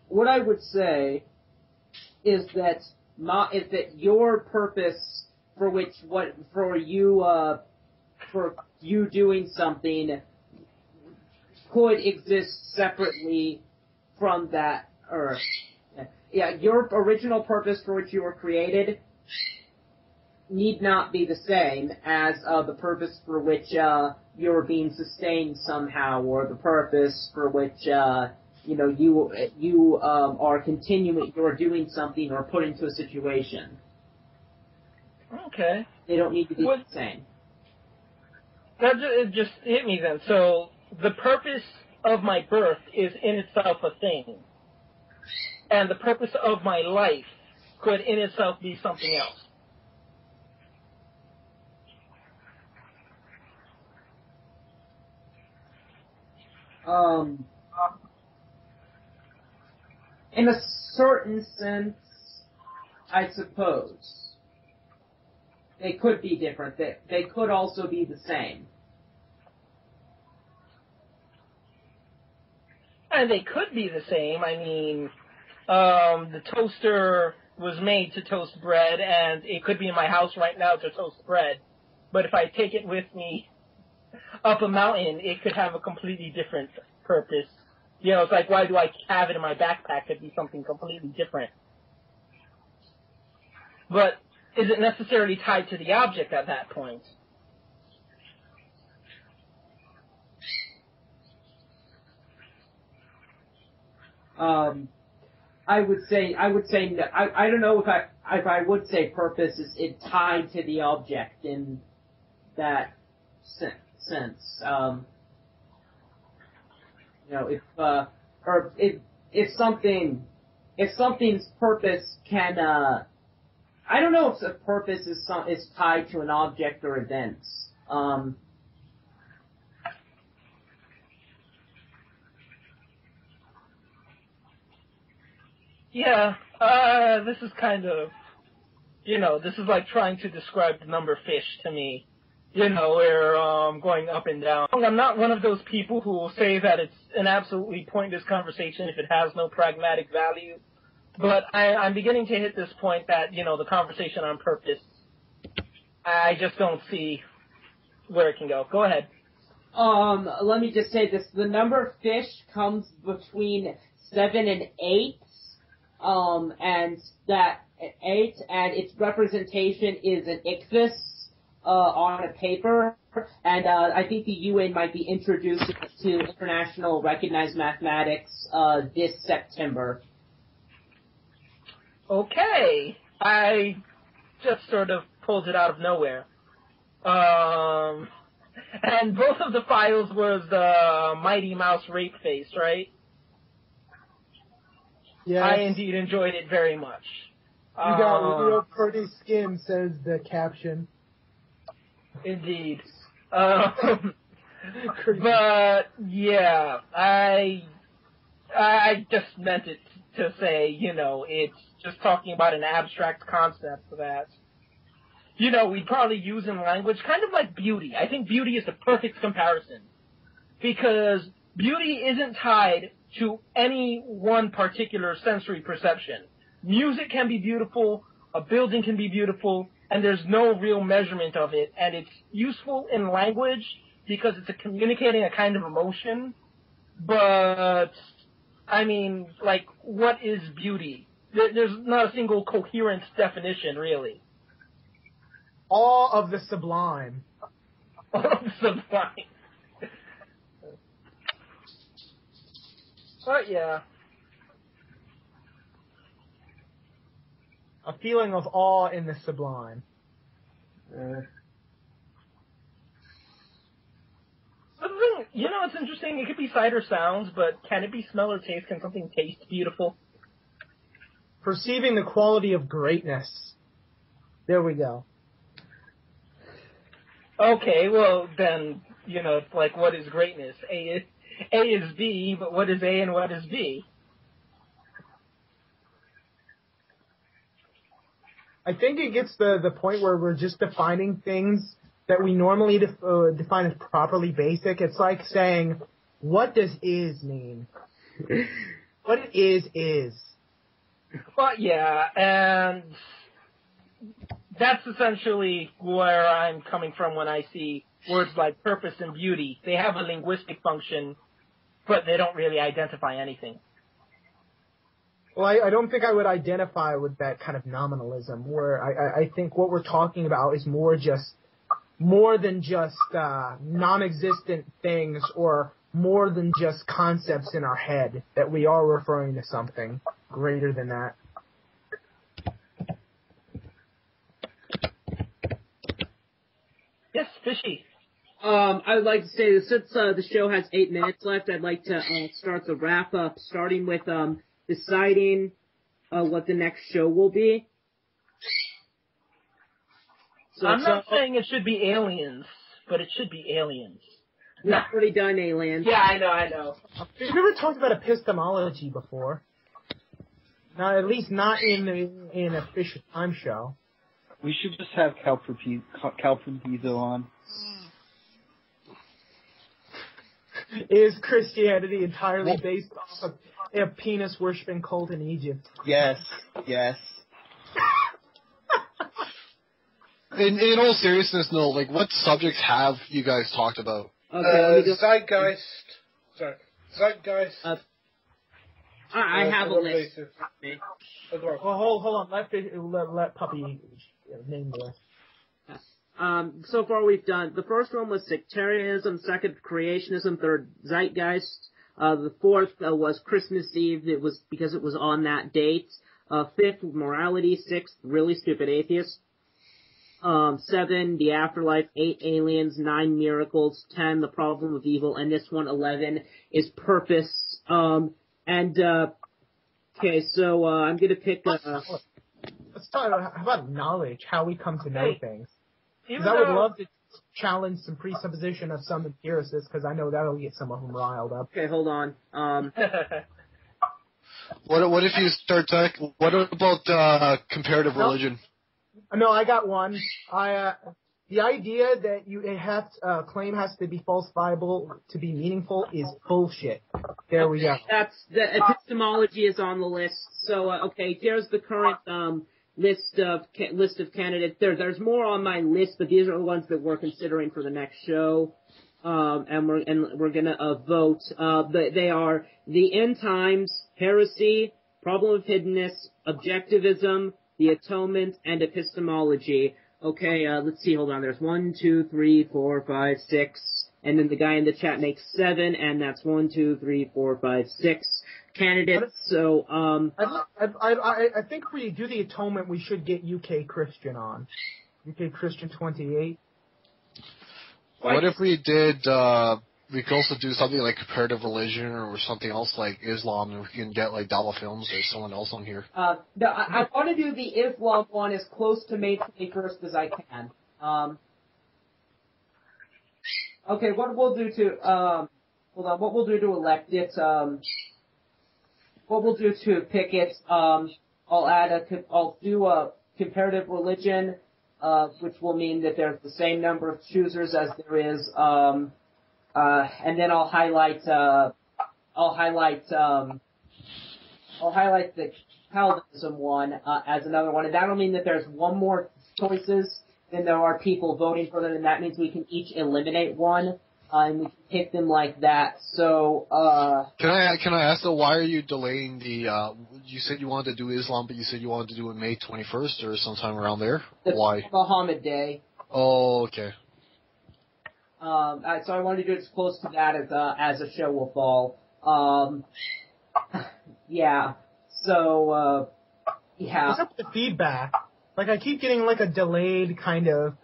What I would say is that your purpose for you doing something could exist separately from that earth. Yeah, your original purpose for which you were created need not be the same as the purpose for which you're being sustained somehow, or the purpose for which you are continuing, you're doing something or put into a situation. Okay. They don't need to be the same. It just hit me then. So the purpose of my birth is in itself a thing, and the purpose of my life could in itself be something else. In a certain sense, I suppose. They could be different. They could also be the same. And they could be the same. I mean, the toaster was made to toast bread, and it could be in my house right now to toast bread. But if I take it with me up a mountain, it could have a completely different purpose. You know, it's like, why do I have it in my backpack? It'd be something completely different. But is it necessarily tied to the object at that point? I would say no. I don't know if I would say purpose is it tied to the object in that sense. If something's purpose can I don't know if the purpose is tied to an object or events. Yeah, this is kind of, this is like trying to describe the number fish to me. Where going up and down. I'm not one of those people who will say that it's an absolutely pointless conversation if it has no pragmatic value. But I'm beginning to hit this point that, the conversation on purpose, I just don't see where it can go. Go ahead. Let me just say this. The number fish comes between 7 and 8. And that 8, and its representation is an ichthys on a paper, and I think the UN might be introducing it to International Recognized Mathematics this September. Okay. I just sort of pulled it out of nowhere. And both of the files was the Mighty Mouse rape face, right? Yes. I indeed enjoyed it very much. You got real pretty skin, says the caption. Indeed. But yeah, I just meant it to say, it's just talking about an abstract concept that, we'd probably use in language, kind of like beauty. I think beauty is the perfect comparison. Because beauty isn't tied to any one particular sensory perception. Music can be beautiful, a building can be beautiful, and there's no real measurement of it. And it's useful in language because it's communicating a kind of emotion. But, what is beauty? There's not a single coherent definition, really. All of the sublime. All of the sublime. But yeah. A feeling of awe in the sublime. It's interesting. It could be sight or sounds, but can it be smell or taste? Can something taste beautiful? Perceiving the quality of greatness. There we go. Okay, well then, it's like, what is greatness? A is B, but what is A and what is B? I think it gets the point where we're just defining things that we normally define as properly basic. It's like saying, what does is mean? What is. Well, yeah, and that's essentially where I'm coming from when I see words like purpose and beauty. They have a linguistic function, but they don't really identify anything. Well, I don't think I would identify with that kind of nominalism, where I think what we're talking about is more than just non-existent things, or more than just concepts in our head, that we are referring to something greater than that. Yes, Fishy. I would like to say that since the show has 8 minutes left, I'd like to start the wrap-up, starting with deciding what the next show will be. So I'm not saying it should be aliens, but it should be aliens. We've already done aliens. Yeah, I know. We've never talked about epistemology before. Not at least not in a Fish Time show. We should just have Calvin Pizzo on. Is Christianity entirely based off of a penis worshipping cult in Egypt? Yes. In all seriousness, no. Like, what subjects have you guys talked about? Okay, let me go. Zeitgeist. Sorry. Zeitgeist. I have a list. Well, hold on. Let Puppy name the list. So far we've done, the first one was sectarianism, second creationism, third zeitgeist, the fourth was Christmas Eve, it was because it was on that date, fifth, morality, sixth, really stupid atheists, 7, the afterlife, 8, aliens, 9, miracles, 10, the problem of evil, and this one, 11, is purpose, okay, so, I'm gonna pick, Let's talk about, how about knowledge, how we come to know things. Because I would love to challenge some presupposition of some empiricists, because I know that'll get some of them riled up. Okay, hold on. What if you start talking? What about comparative religion? No, I got one. The idea that claim has to be falsifiable to be meaningful is bullshit. There we go. That's the epistemology is on the list. So okay, here's the current list of candidates. There's more on my list, but these are the ones that we're considering for the next show. And we're gonna vote. They are the end times, heresy, problem of hiddenness, objectivism, the atonement, and epistemology. Okay, let's see. Hold on. There's 1, 2, 3, 4, 5, 6, and then the guy in the chat makes 7, and that's 1, 2, 3, 4, 5, 6 candidates. So, I think if we do the atonement, we should get UK Christian on. UK Christian 28. What if we did? We could also do something like comparative religion or something else like Islam, and we can get like Dala Films or someone else on here. No, I want to do the Islam one as close to May 21st as I can. Okay, what we'll do to hold on, what we'll do to elect it, what we'll do to pick it, I'll do a comparative religion, which will mean that there's the same number of choosers as there is, and then I'll highlight the Calvinism one as another one, and that'll mean that there's one more choices than there are people voting for them, and that means we can each eliminate one, and we can pick them like that. So, can I ask though, why are you delaying the? You said you wanted to do Islam, but you said you wanted to do it May 21st or sometime around there. Why? Muhammad Day. Oh, okay. So I wanted to do it as close to that as a show will fall. Yeah. So, yeah. What's up with the feedback? Like, I keep getting like a delayed kind of.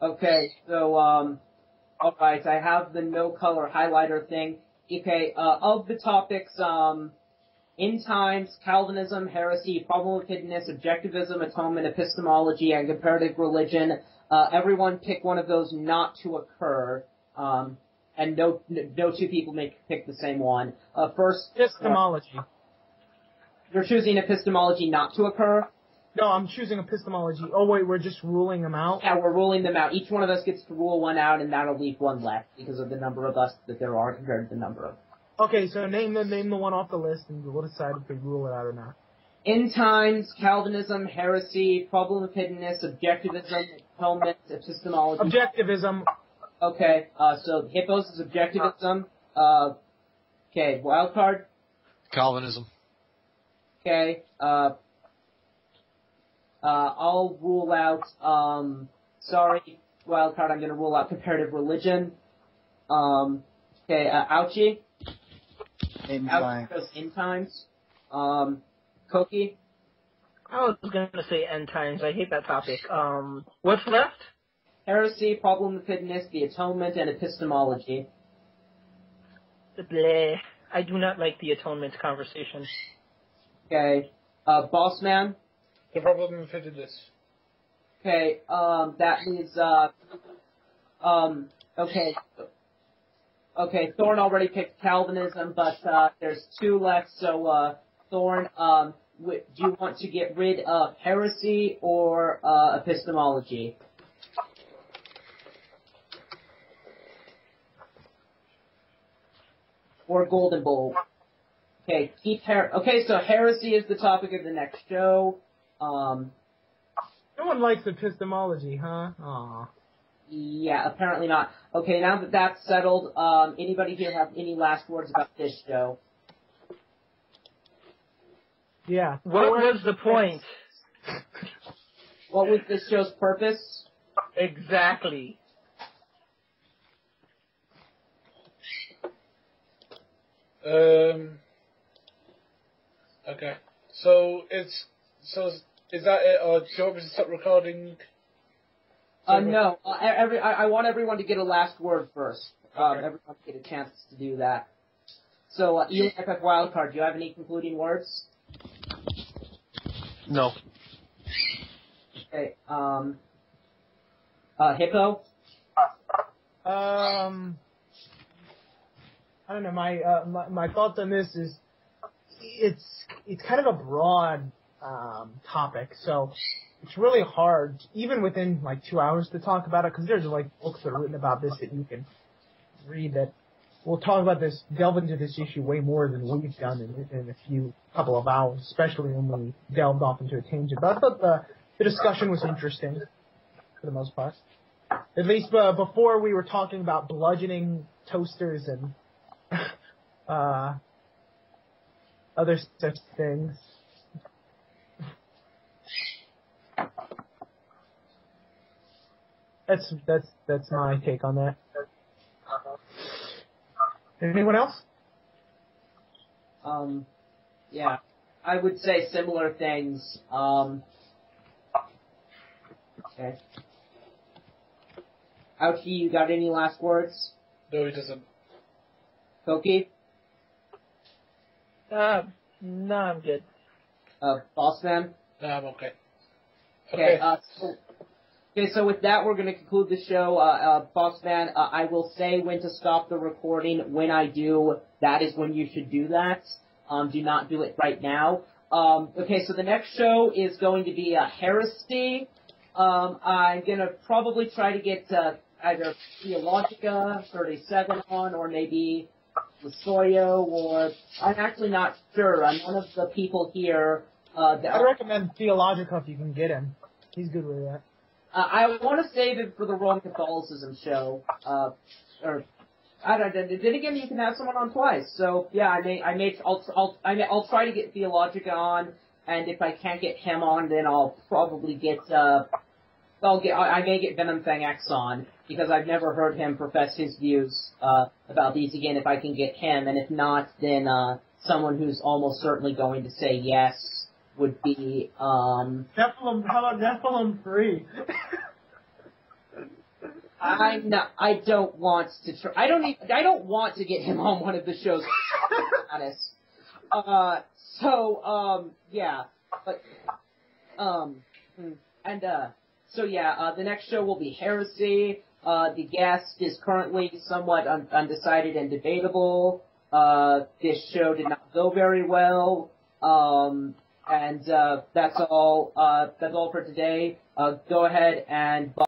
Okay. So, alright. I have the no color highlighter thing. Okay. Of the topics, end times, Calvinism, heresy, problem of hiddenness, objectivism, atonement, epistemology, and comparative religion. Everyone pick one of those not to occur, and no two people may pick the same one. First, Epistemology. You're choosing epistemology not to occur? No, I'm choosing epistemology. Oh wait, we're just ruling them out? Yeah, we're ruling them out. Each one of us gets to rule one out, and that'll leave one left because of the number of us that there are compared to the number of. Okay, so name the one off the list, and we'll decide if we rule it out or not. End times, Calvinism, heresy, problem of hiddenness, objectivism, atonement, epistemology. Objectivism. Okay, so Hippos is objectivism. Okay, wild card. Calvinism. Okay, I'll rule out, sorry, wild card, I'm gonna rule out comparative religion. Okay, Ouchie. End Ouchie goes end times. Koki. I was gonna say end times. I hate that topic. What's left? Heresy, problem of hiddenness, the atonement, and epistemology. Bleh. I do not like the atonement conversation. Okay, Bossman. The problem of hiddenness. Okay, that leaves, Okay. Okay, Thorn already picked Calvinism, but there's 2 left. So, Thorn, do you want to get rid of heresy or epistemology? Or Golden Bowl? Okay, okay, so heresy is the topic of the next show. No one likes epistemology, huh? Aw. Yeah, apparently not. Okay, now that that's settled, anybody here have any last words about this show? Yeah. What was the point? What was this show's purpose? Exactly. Okay. So is that it, or do you want me to stop recording? No. I want everyone to get a last word first. Okay. Everyone get a chance to do that. So, Eli Epic Wildcard, do you have any concluding words? No. Okay. Hippo? I don't know. My thoughts on this is it's kind of a broad topic, so it's really hard, even within like 2 hours, to talk about it, because there's like books that are written about this that you can read that will talk about this, delve into this issue way more than we've done in a couple of hours, especially when we delved off into a tangent. But I thought the discussion was interesting for the most part. At least before we were talking about bludgeoning toasters and other such things. That's my take on that. Anyone else? Yeah. I would say similar things. Okay. Ouchie, you got any last words? No, he doesn't. Koki? No, I'm good. Bossman? No, I'm okay. Okay, so with that, we're going to conclude the show. Bossman, I will say when to stop the recording. When I do, that is when you should do that. Do not do it right now. Okay, so the next show is going to be Heresy. I'm going to probably try to get either Theologica 37 on, or maybe Lasoyo, or I'm actually not sure. None of the people here... I'd recommend Theologica if you can get him. He's good with that. I want to save it for the Roman Catholicism show. Or I don't. Then again, you can have someone on twice. So yeah, I'll try to get Theologica on, and if I can't get him on, then I'll probably get I may get Venom Fang X on, because I've never heard him profess his views about these again. If I can get him, and if not, then someone who's almost certainly going to say yes would be Nephilim. How about Nephilim 3? I don't want to. I don't want to get him on one of the shows. To be honest. Yeah, but the next show will be Heresy. The guest is currently somewhat undecided and debatable. This show did not go very well. And that's all for today. Go ahead and